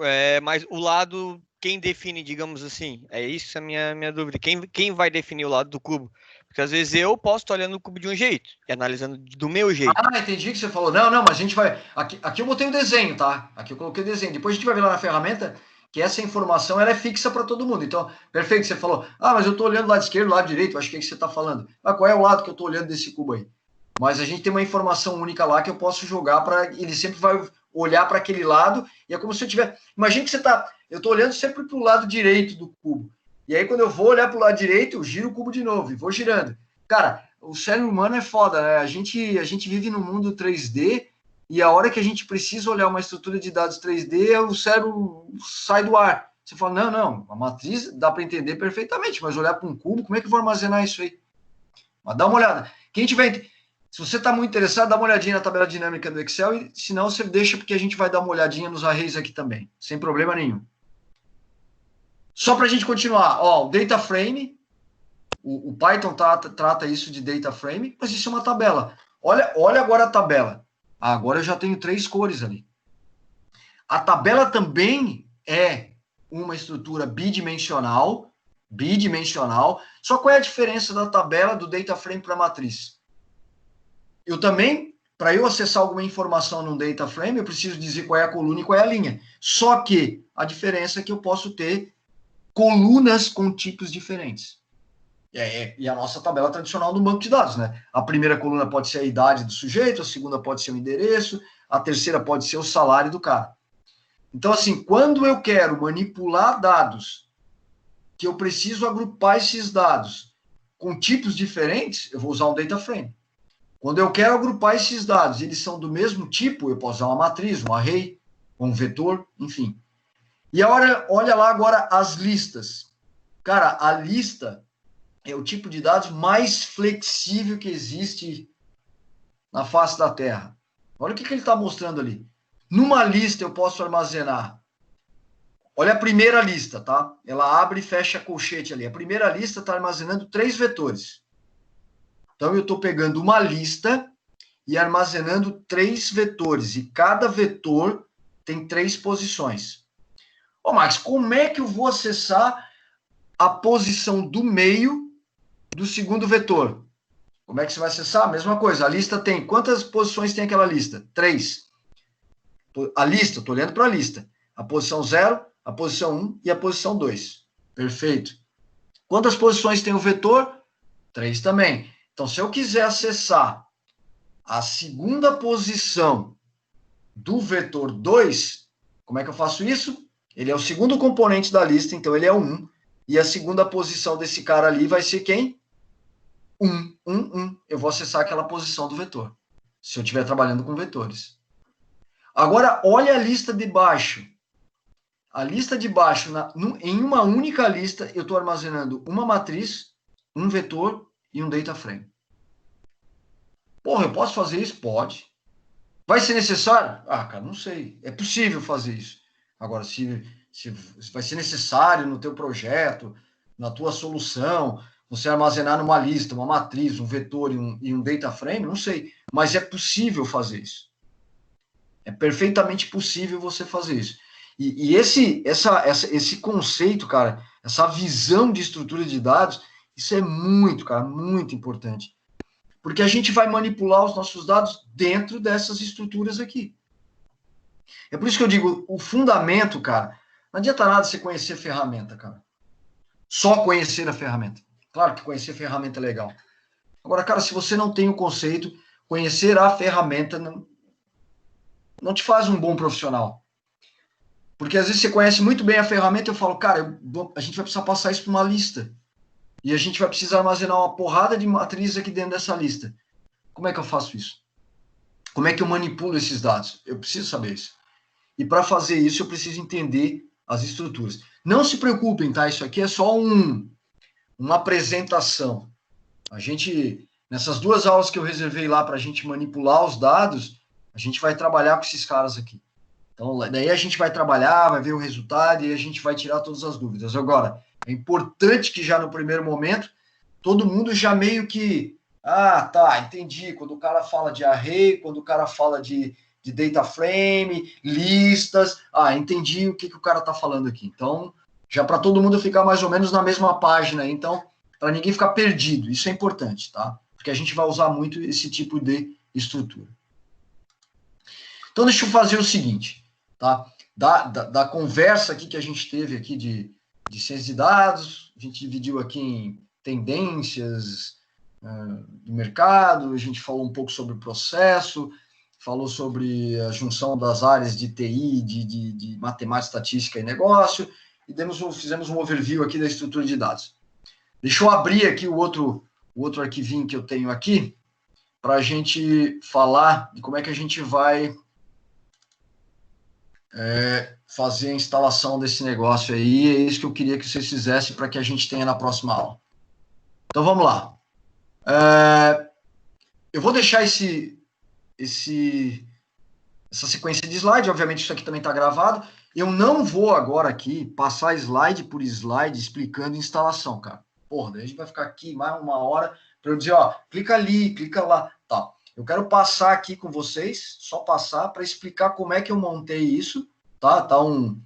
Mas o lado, quem define, digamos assim? É isso a minha dúvida. Quem vai definir o lado do cubo? Porque às vezes eu posso estar olhando o cubo de um jeito e analisando do meu jeito. Ah, entendi que você falou. Não, mas a gente vai... Aqui eu botei o desenho, tá? Aqui eu coloquei o desenho. Depois a gente vai ver lá na ferramenta que essa informação ela é fixa para todo mundo. Então, perfeito, você falou, mas eu estou olhando lado esquerdo, lado direito, acho que é isso que você está falando. Mas qual é o lado que eu estou olhando desse cubo aí? Mas a gente tem uma informação única lá que eu posso jogar para... Ele sempre vai olhar para aquele lado e é como se eu tiver... Imagina que eu estou olhando sempre para o lado direito do cubo. E aí, quando eu vou olhar para o lado direito, eu giro o cubo de novo e vou girando. Cara, o cérebro humano é foda, né? A gente vive no mundo 3D e a hora que a gente precisa olhar uma estrutura de dados 3D, o cérebro sai do ar. Você fala, não, a matriz dá para entender perfeitamente, mas olhar para um cubo, como é que eu vou armazenar isso aí? Mas dá uma olhada. Se você está muito interessado, dá uma olhadinha na tabela dinâmica do Excel, e se não, você deixa, porque a gente vai dar uma olhadinha nos arrays aqui também, sem problema nenhum. Só para a gente continuar, o data frame, o Python trata isso de data frame, mas isso é uma tabela. Olha agora a tabela. Agora eu já tenho 3 cores ali. A tabela também é uma estrutura bidimensional, só qual é a diferença da tabela do data frame para a matriz? Eu também, para eu acessar alguma informação num data frame, eu preciso dizer qual é a coluna e qual é a linha. Só que a diferença é que eu posso ter colunas com tipos diferentes. E a nossa tabela tradicional do banco de dados, né? A primeira coluna pode ser a idade do sujeito, a segunda pode ser o endereço, a terceira pode ser o salário do cara. Então, assim, quando eu quero manipular dados, que eu preciso agrupar esses dados com tipos diferentes, eu vou usar um data frame. Quando eu quero agrupar esses dados, eles são do mesmo tipo, eu posso usar uma matriz, um array, um vetor, enfim. E olha lá agora as listas. Cara, a lista é o tipo de dados mais flexível que existe na face da Terra. Olha o que ele está mostrando ali. Numa lista eu posso armazenar. Olha a primeira lista, tá? Ela abre e fecha colchete ali. A primeira lista está armazenando 3 vetores. Então eu estou pegando uma lista e armazenando 3 vetores. E cada vetor tem 3 posições. Ô, Max, como é que eu vou acessar a posição do meio do segundo vetor? Como é que você vai acessar? Mesma coisa, a lista tem... Quantas posições tem aquela lista? 3. A lista, estou olhando para a lista. A posição 0, a posição 1 e a posição 2. Perfeito. Quantas posições tem o vetor? 3 também. Então, se eu quiser acessar a segunda posição do vetor 2, como é que eu faço isso? Ele é o segundo componente da lista, então ele é 1. E a segunda posição desse cara ali vai ser quem? 1, 1, 1. Eu vou acessar aquela posição do vetor, se eu estiver trabalhando com vetores. Agora, olha a lista de baixo. A lista de baixo, em uma única lista, eu estou armazenando uma matriz, um vetor e um data frame. Porra, eu posso fazer isso? Pode. Vai ser necessário? Ah, cara, não sei. É possível fazer isso. Agora, se vai ser necessário no teu projeto, na tua solução, você armazenar numa lista, uma matriz, um vetor e um data frame, não sei. Mas é possível fazer isso. É perfeitamente possível você fazer isso. E esse conceito, cara, essa visão de estrutura de dados, isso é muito, cara, muito importante. Porque a gente vai manipular os nossos dados dentro dessas estruturas aqui. É por isso que eu digo, o fundamento, cara, não adianta nada você conhecer ferramenta, cara. Só conhecer a ferramenta. Claro que conhecer ferramenta é legal. Agora, cara, se você não tem o conceito, conhecer a ferramenta não te faz um bom profissional. Porque às vezes você conhece muito bem a ferramenta e eu falo, cara, a gente vai precisar passar isso para uma lista. E a gente vai precisar armazenar uma porrada de matrizes aqui dentro dessa lista. Como é que eu faço isso? Como é que eu manipulo esses dados? Eu preciso saber isso. E para fazer isso, eu preciso entender as estruturas. Não se preocupem, tá? Isso aqui é só uma apresentação. A gente, nessas 2 aulas que eu reservei lá para a gente manipular os dados, a gente vai trabalhar com esses caras aqui. Então, daí a gente vai trabalhar, vai ver o resultado e a gente vai tirar todas as dúvidas. Agora, é importante que já no primeiro momento, todo mundo já meio que... Ah, tá, entendi. Quando o cara fala de array, quando o cara fala de data frame, listas... Ah, entendi o que o cara está falando aqui. Então, já para todo mundo ficar mais ou menos na mesma página. Então, para ninguém ficar perdido. Isso é importante, tá? Porque a gente vai usar muito esse tipo de estrutura. Então, deixa eu fazer o seguinte, tá? Da conversa aqui que a gente teve aqui de ciência de dados, a gente dividiu aqui em tendências do mercado, a gente falou um pouco sobre o processo, falou sobre a junção das áreas de TI, de matemática, estatística e negócio, e fizemos um overview aqui da estrutura de dados. Deixa eu abrir aqui o outro arquivinho que eu tenho aqui, para a gente falar de como é que a gente vai fazer a instalação desse negócio aí. É isso que eu queria que vocês fizessem para que a gente tenha na próxima aula. Então, vamos lá. Eu vou deixar essa sequência de slide. Obviamente, isso aqui também está gravado. Eu não vou agora aqui passar slide por slide explicando instalação, cara. Porra, daí a gente vai ficar aqui mais 1 hora para eu dizer, ó, clica ali, clica lá, tá. Eu quero passar aqui com vocês, só passar para explicar como é que eu montei isso, tá? Tá um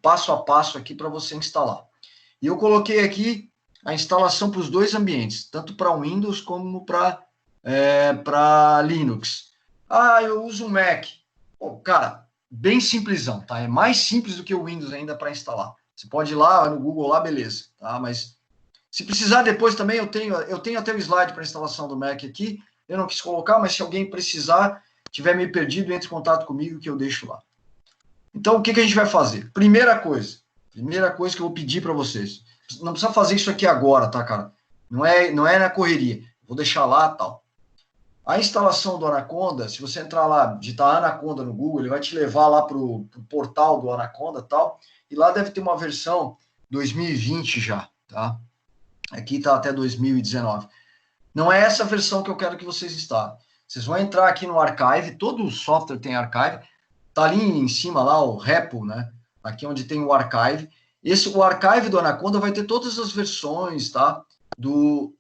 passo a passo aqui para você instalar. E eu coloquei aqui a instalação para os 2 ambientes, tanto para Windows como para Linux. Ah, eu uso o Mac. Pô, cara, bem simplesão, tá? É mais simples do que o Windows ainda para instalar. Você pode ir lá no Google, lá, beleza, tá? Mas se precisar depois também, eu tenho até o slide para instalação do Mac aqui. Eu não quis colocar, mas se alguém precisar, tiver meio perdido, entre em contato comigo que eu deixo lá. Então, o que a gente vai fazer? Primeira coisa que eu vou pedir para vocês. Não precisa fazer isso aqui agora, tá, cara? Não é na correria. Vou deixar lá, tal. A instalação do Anaconda, se você entrar lá, digitar Anaconda no Google, ele vai te levar lá para o portal do Anaconda, tal. E lá deve ter uma versão 2020 já, tá? Aqui está até 2019. Não é essa versão que eu quero que vocês instalem. Vocês vão entrar aqui no Archive, todo software tem Archive, está ali em cima lá o repo, né? Aqui onde tem o Archive. O Archive do Anaconda vai ter todas as versões, tá? Do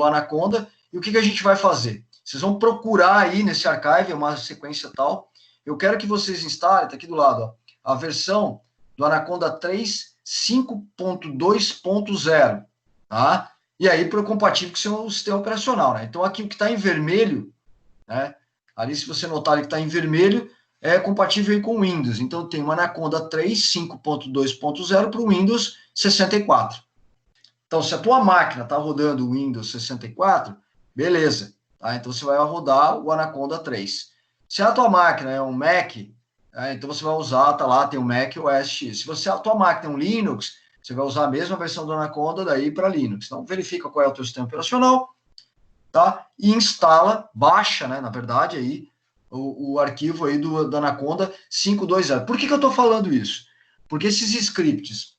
Anaconda. E o que a gente vai fazer? Vocês vão procurar aí nesse Archive, uma sequência tal. Eu quero que vocês instalem, tá aqui do lado, ó, a versão do Anaconda 3 5.2.0, tá? E aí, para compatível com o seu sistema operacional, né? Então, aqui o que está em vermelho, né? Ali, se você notar ali que está em vermelho, é compatível aí com o Windows. Então, tem o Anaconda 3 5.2.0 para o Windows 64. Então, se a tua máquina está rodando o Windows 64, beleza, tá? Então, você vai rodar o Anaconda 3. Se a tua máquina é um Mac, então você vai usar, tá lá, tem o Mac OS X. Se a tua máquina é um Linux, você vai usar a mesma versão do Anaconda daí para Linux. Então, verifica qual é o teu sistema operacional, tá? E instala, baixa, né, na verdade, aí, o arquivo aí do Anaconda 5.2.0. Por que eu estou falando isso? Porque esses scripts,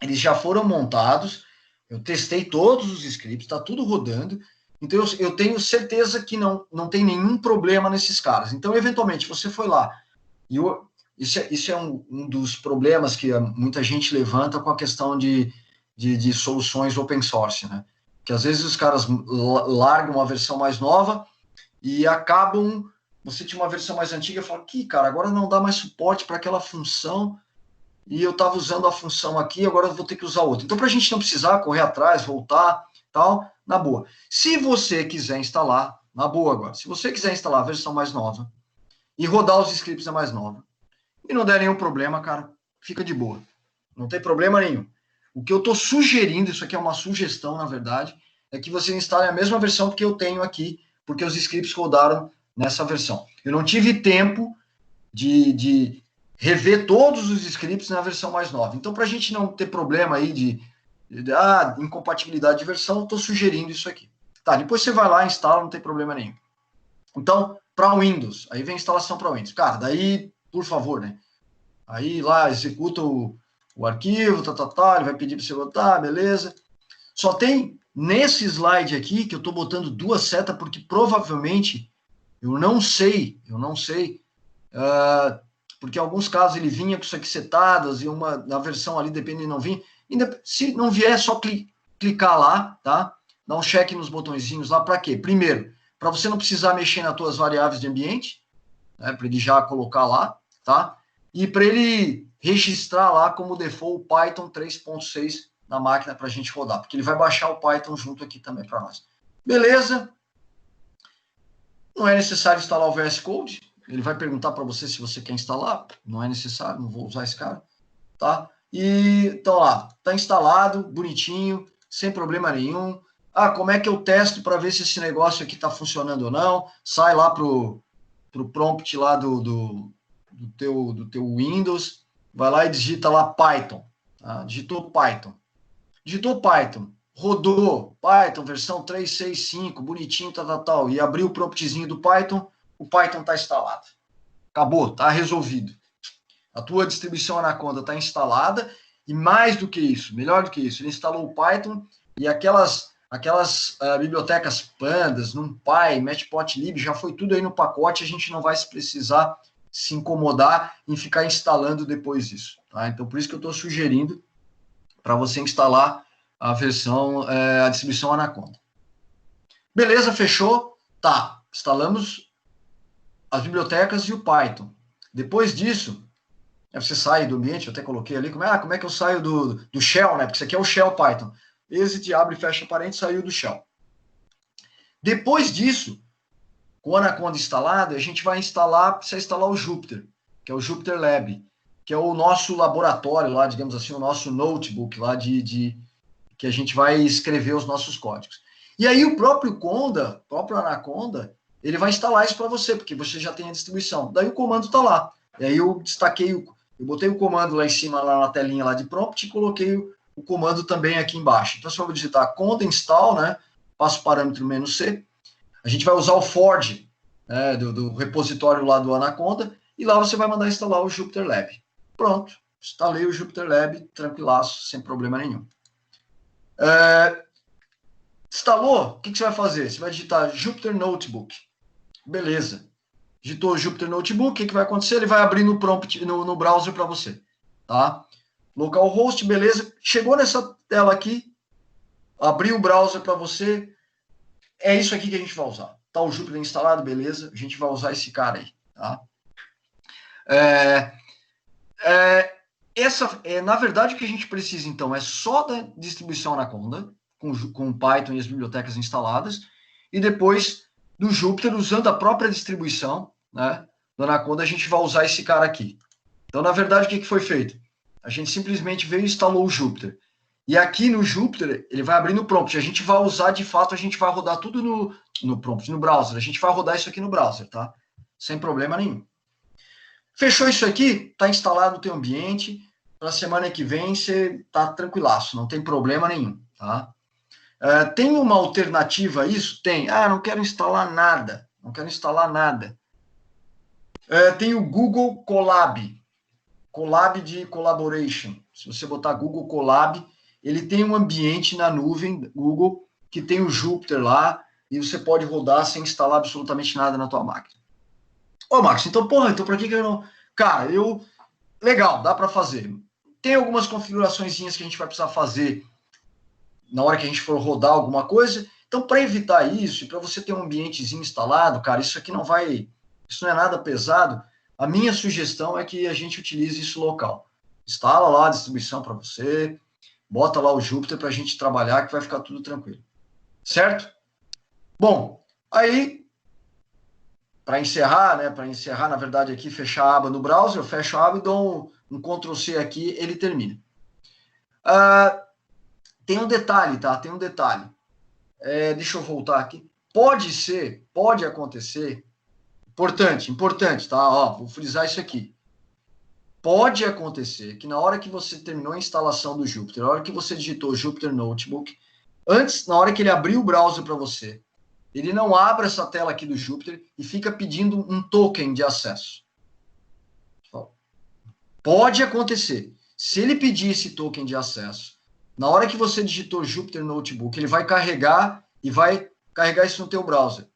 eles já foram montados, eu testei todos os scripts, está tudo rodando, então eu tenho certeza que não tem nenhum problema nesses caras. Então, eventualmente, você foi lá, e isso é um dos problemas que muita gente levanta com a questão de soluções open source, né? Que às vezes os caras largam uma versão mais nova e acabam... Você tinha uma versão mais antiga e fala, cara, agora não dá mais suporte para aquela função e eu estava usando a função aqui, agora eu vou ter que usar outra. Então, para a gente não precisar correr atrás, voltar, tal, na boa. Se você quiser instalar, na boa agora, se você quiser instalar a versão mais nova e rodar os scripts da mais nova, e não der nenhum problema, cara, fica de boa. Não tem problema nenhum. O que eu estou sugerindo, isso aqui é uma sugestão, na verdade, é que você instale a mesma versão que eu tenho aqui, porque os scripts rodaram nessa versão. Eu não tive tempo de rever todos os scripts na versão mais nova. Então, para a gente não ter problema aí de incompatibilidade de versão, eu estou sugerindo isso aqui. Tá, depois você vai lá e instala, não tem problema nenhum. Então, para Windows, aí vem a instalação para Windows. Cara, daí, por favor, né? Aí lá executa o arquivo, ele vai pedir para você botar, beleza. Só tem nesse slide aqui que eu estou botando duas setas, porque provavelmente eu não sei, porque em alguns casos ele vinha com isso aqui setadas e na versão ali, depende de não vir. Se não vier, é só clicar lá, tá? Dá um check nos botõezinhos lá, para quê? Primeiro, para você não precisar mexer nas tuas variáveis de ambiente, né? Para ele já colocar lá, tá? E para ele registrar lá como default Python 3.6 na máquina para a gente rodar, porque ele vai baixar o Python junto aqui também para nós. Beleza? Não é necessário instalar o VS Code. Ele vai perguntar para você se você quer instalar. Não é necessário, não vou usar esse cara. Tá? E então lá, tá instalado, bonitinho, sem problema nenhum. Como é que eu testo para ver se esse negócio aqui está funcionando ou não? Sai lá pro prompt lá do teu Windows, vai lá e digita lá Python. Tá? Digitou Python, rodou Python versão 3.6.5, bonitinho, tal, e abriu o promptzinho do Python, o Python está instalado. Acabou, está resolvido. A tua distribuição Anaconda está instalada, e mais do que isso, melhor do que isso, ele instalou o Python e aquelas bibliotecas Pandas, NumPy, Matplotlib, já foi tudo aí no pacote, a gente não vai precisar se incomodar em ficar instalando depois disso. Tá? Então, por isso que eu estou sugerindo para você instalar a versão, a distribuição Anaconda. Beleza, fechou? Tá, instalamos as bibliotecas e o Python. Depois disso, você sai do ambiente, eu até coloquei ali, como é que eu saio do Shell, né? Porque isso aqui é o Shell Python. Exit, abre e fecha parênteses, saiu do Shell. Depois disso, com o Anaconda instalado, a gente vai precisa instalar o Jupyter, que é o Jupyter Lab, que é o nosso laboratório lá, digamos assim, o nosso notebook lá que a gente vai escrever os nossos códigos. E aí o próprio Anaconda, ele vai instalar isso para você, porque você já tem a distribuição. Daí o comando está lá. E aí eu botei o comando lá em cima, lá na telinha lá de prompt, e coloquei o comando também aqui embaixo. Então, se eu vou digitar conda install, né, passo o parâmetro "-c", a gente vai usar o Forge, né, do repositório lá do Anaconda, e lá você vai mandar instalar o Jupyter Lab. Pronto, instalei o Jupyter Lab, tranquilaço, sem problema nenhum. Instalou, o que você vai fazer? Você vai digitar Jupyter Notebook. Beleza. Digitou Jupyter Notebook, o que vai acontecer? Ele vai abrir no prompt, no browser para você. Tá? Localhost, beleza. Chegou nessa tela aqui, abriu o browser para você. É isso aqui que a gente vai usar. Tá o Jupyter instalado, beleza. A gente vai usar esse cara aí. Tá? Na verdade, o que a gente precisa, então, é só da distribuição Anaconda, com Python e as bibliotecas instaladas, e depois do Jupyter, usando a própria distribuição, né, do Anaconda, a gente vai usar esse cara aqui. Então, na verdade, o que foi feito? A gente simplesmente veio e instalou o Jupyter. E aqui no Jupyter, ele vai abrir no prompt. A gente vai usar, de fato, a gente vai rodar tudo no prompt, no browser. A gente vai rodar isso aqui no browser, tá? Sem problema nenhum. Fechou isso aqui, está instalado no teu ambiente. Para a semana que vem, você está tranquilaço, não tem problema nenhum, tá? Tem uma alternativa a isso? Tem. Não quero instalar nada. Não quero instalar nada. Tem o Google Colab. Colab de collaboration. Se você botar Google Colab, ele tem um ambiente na nuvem Google que tem o Jupyter lá e você pode rodar sem instalar absolutamente nada na tua máquina. Ô, Max, então para que eu não... Cara, legal, dá para fazer. Tem algumas configuraçõezinhas que a gente vai precisar fazer na hora que a gente for rodar alguma coisa. Então, para evitar isso, e para você ter um ambientezinho instalado, cara, isso não é nada pesado. A minha sugestão é que a gente utilize isso local. Instala lá a distribuição para você, bota lá o Jupyter para a gente trabalhar, que vai ficar tudo tranquilo. Certo? Bom, aí, para encerrar, na verdade, aqui, fechar a aba no browser, eu fecho a aba e dou um Ctrl+C aqui, ele termina. Tem um detalhe, tá? Tem um detalhe. Deixa eu voltar aqui. Pode acontecer, importante, tá? Vou frisar isso aqui. Pode acontecer que na hora que você terminou a instalação do Jupyter, na hora que você digitou Jupyter Notebook, na hora que ele abrir o browser para você, ele não abre essa tela aqui do Jupyter e fica pedindo um token de acesso. Pode acontecer. Se ele pedir esse token de acesso, na hora que você digitou Jupyter Notebook, ele vai carregar e vai carregar isso no teu browser.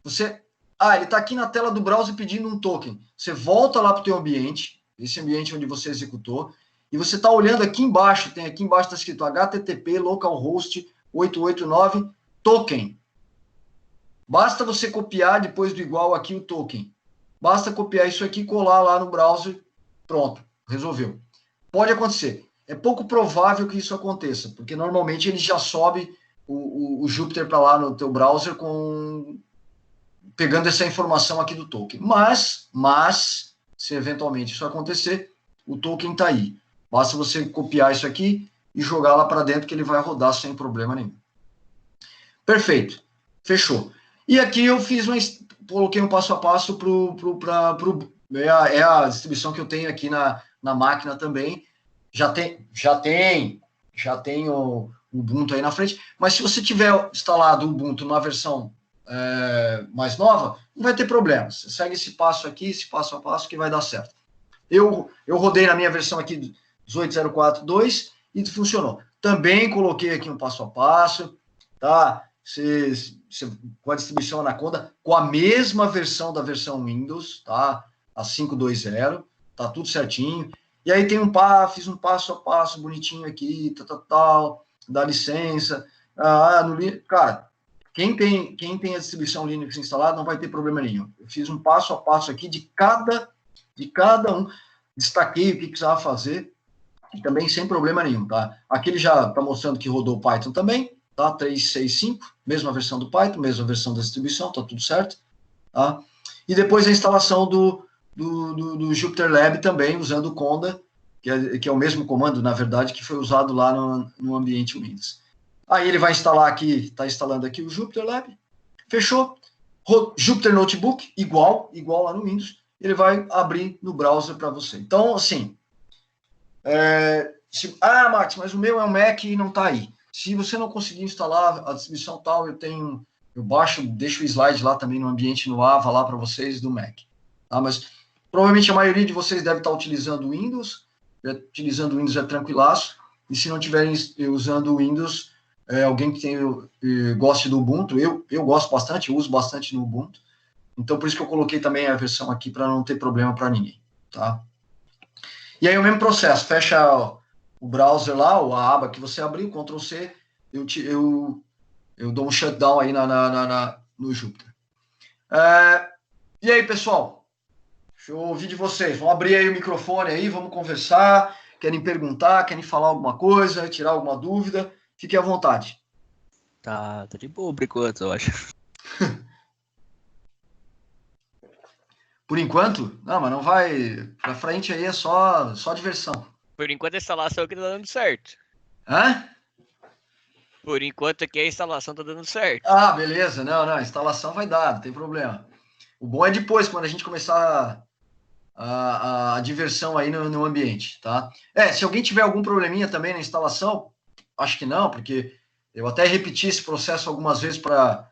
Ele está aqui na tela do browser pedindo um token. Você volta lá para o teu ambiente, esse ambiente onde você executou, e você está olhando aqui embaixo, está escrito HTTP localhost 889 token. Basta você copiar depois do igual aqui o token. Basta copiar isso aqui e colar lá no browser. Pronto, resolveu. Pode acontecer. É pouco provável que isso aconteça, porque normalmente ele já sobe o Jupyter para lá no teu browser pegando essa informação aqui do token. Mas, se eventualmente isso acontecer, o token está aí. Basta você copiar isso aqui e jogar lá para dentro que ele vai rodar sem problema nenhum. Perfeito. Fechou. E aqui eu coloquei um passo a passo é a distribuição que eu tenho aqui na máquina também. Já tem o Ubuntu aí na frente, mas se você tiver instalado o Ubuntu numa versão mais nova, não vai ter problema. Você segue esse passo aqui, esse passo a passo, que vai dar certo. Eu rodei na minha versão aqui 18.04.2 e funcionou. Também coloquei aqui um passo a passo, tá? Com a distribuição Anaconda, com a mesma versão da versão Windows, tá? A 5.2.0, tá tudo certinho. E aí fiz um passo a passo bonitinho aqui, dá licença. Cara, quem tem a distribuição Linux instalada não vai ter problema nenhum. Eu fiz um passo a passo aqui de cada um, destaquei o que precisava fazer, e também sem problema nenhum, tá? Aqui ele já está mostrando que rodou o Python também, tá? 3.6.5, mesma versão do Python, mesma versão da distribuição, tá tudo certo, tá? E depois a instalação do Jupyter Lab também, usando o Conda, que é o mesmo comando, na verdade, que foi usado lá no ambiente Windows. Aí ele vai instalar aqui, está instalando aqui o Jupyter Lab, fechou. Jupyter Notebook, igual lá no Windows, ele vai abrir no browser para você. Então, assim, Max, mas o meu é um Mac e não está aí. Se você não conseguir instalar a distribuição tal, eu deixo o slide lá também no ambiente no Ava lá para vocês do Mac. Tá? Mas provavelmente a maioria de vocês deve estar utilizando o Windows. Utilizando o Windows é tranquilaço. E se não estiverem usando o Windows, alguém que goste do Ubuntu. Eu gosto bastante, eu uso bastante no Ubuntu. Então, por isso que eu coloquei também a versão aqui, para não ter problema para ninguém, tá? E aí, o mesmo processo, fecha o browser lá, ou a aba que você abriu, Ctrl+C, eu dou um shutdown aí no Jupyter. E aí, pessoal? Deixa eu ouvir de vocês. Vamos abrir aí o microfone aí, vamos conversar. Querem perguntar, querem falar alguma coisa, tirar alguma dúvida? Fique à vontade. Tá de boa por enquanto, eu acho. Por enquanto? Não, mas não vai. Pra frente aí é só diversão. Por enquanto a instalação aqui tá dando certo. Hã? Por enquanto aqui a instalação tá dando certo. Ah, beleza. Não, a instalação vai dar, não tem problema. O bom é depois, quando a gente começar a diversão aí no ambiente, tá? Se alguém tiver algum probleminha também na instalação, acho que não, porque eu até repeti esse processo algumas vezes para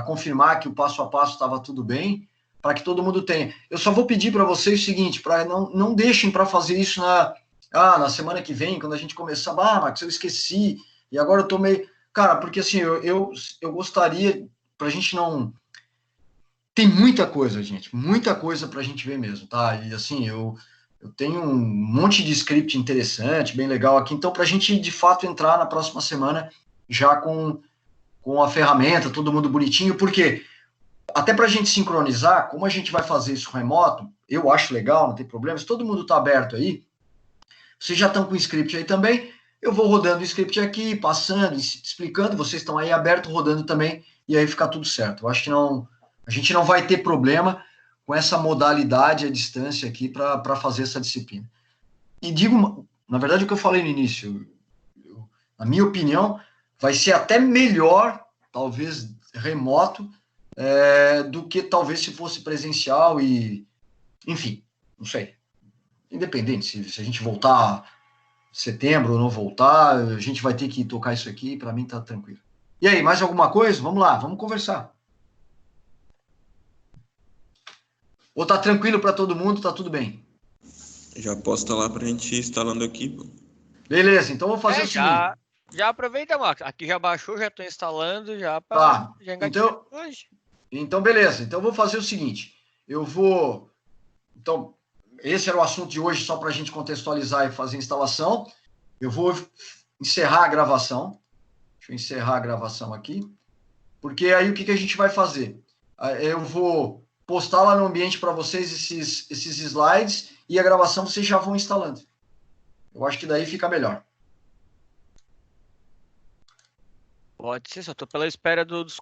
confirmar que o passo a passo estava tudo bem, para que todo mundo tenha. Eu só vou pedir para vocês o seguinte, para não deixem para fazer isso na semana que vem, quando a gente começar, Max, eu esqueci, e agora eu tô meio... Cara, porque assim, eu gostaria, para a gente não... Tem muita coisa, gente, muita coisa para a gente ver mesmo, tá? E assim, eu tenho um monte de script interessante, bem legal aqui, então para a gente, de fato, entrar na próxima semana já com a ferramenta, todo mundo bonitinho, porque até para a gente sincronizar, como a gente vai fazer isso remoto, eu acho legal, não tem problema, se todo mundo está aberto aí, vocês já estão com o script aí também, eu vou rodando o script aqui, passando, explicando, vocês estão aí aberto, rodando também, e aí fica tudo certo. Eu acho que a gente não vai ter problema com essa modalidade à distância aqui para fazer essa disciplina. E digo, na verdade, o que eu falei no início, na minha opinião, vai ser até melhor, talvez remoto, do que talvez se fosse presencial e, enfim, não sei. Independente, se a gente voltar em setembro ou não voltar, a gente vai ter que tocar isso aqui, para mim tá tranquilo. E aí, mais alguma coisa? Vamos lá, vamos conversar. Ou tá tranquilo para todo mundo, tá tudo bem? Já posso estar lá para a gente ir instalando aqui. Beleza, então vou fazer o seguinte. Já aproveita, Max. Aqui já baixou, já estou instalando, já para engatilhar hoje. Então, beleza. Então, vou fazer o seguinte. Então, esse era o assunto de hoje, só para a gente contextualizar e fazer a instalação. Eu vou encerrar a gravação. Deixa eu encerrar a gravação aqui. Porque aí o que a gente vai fazer? Eu vou postar lá no ambiente para vocês esses slides e a gravação vocês já vão instalando. Eu acho que daí fica melhor. Pode ser, só estou pela espera dos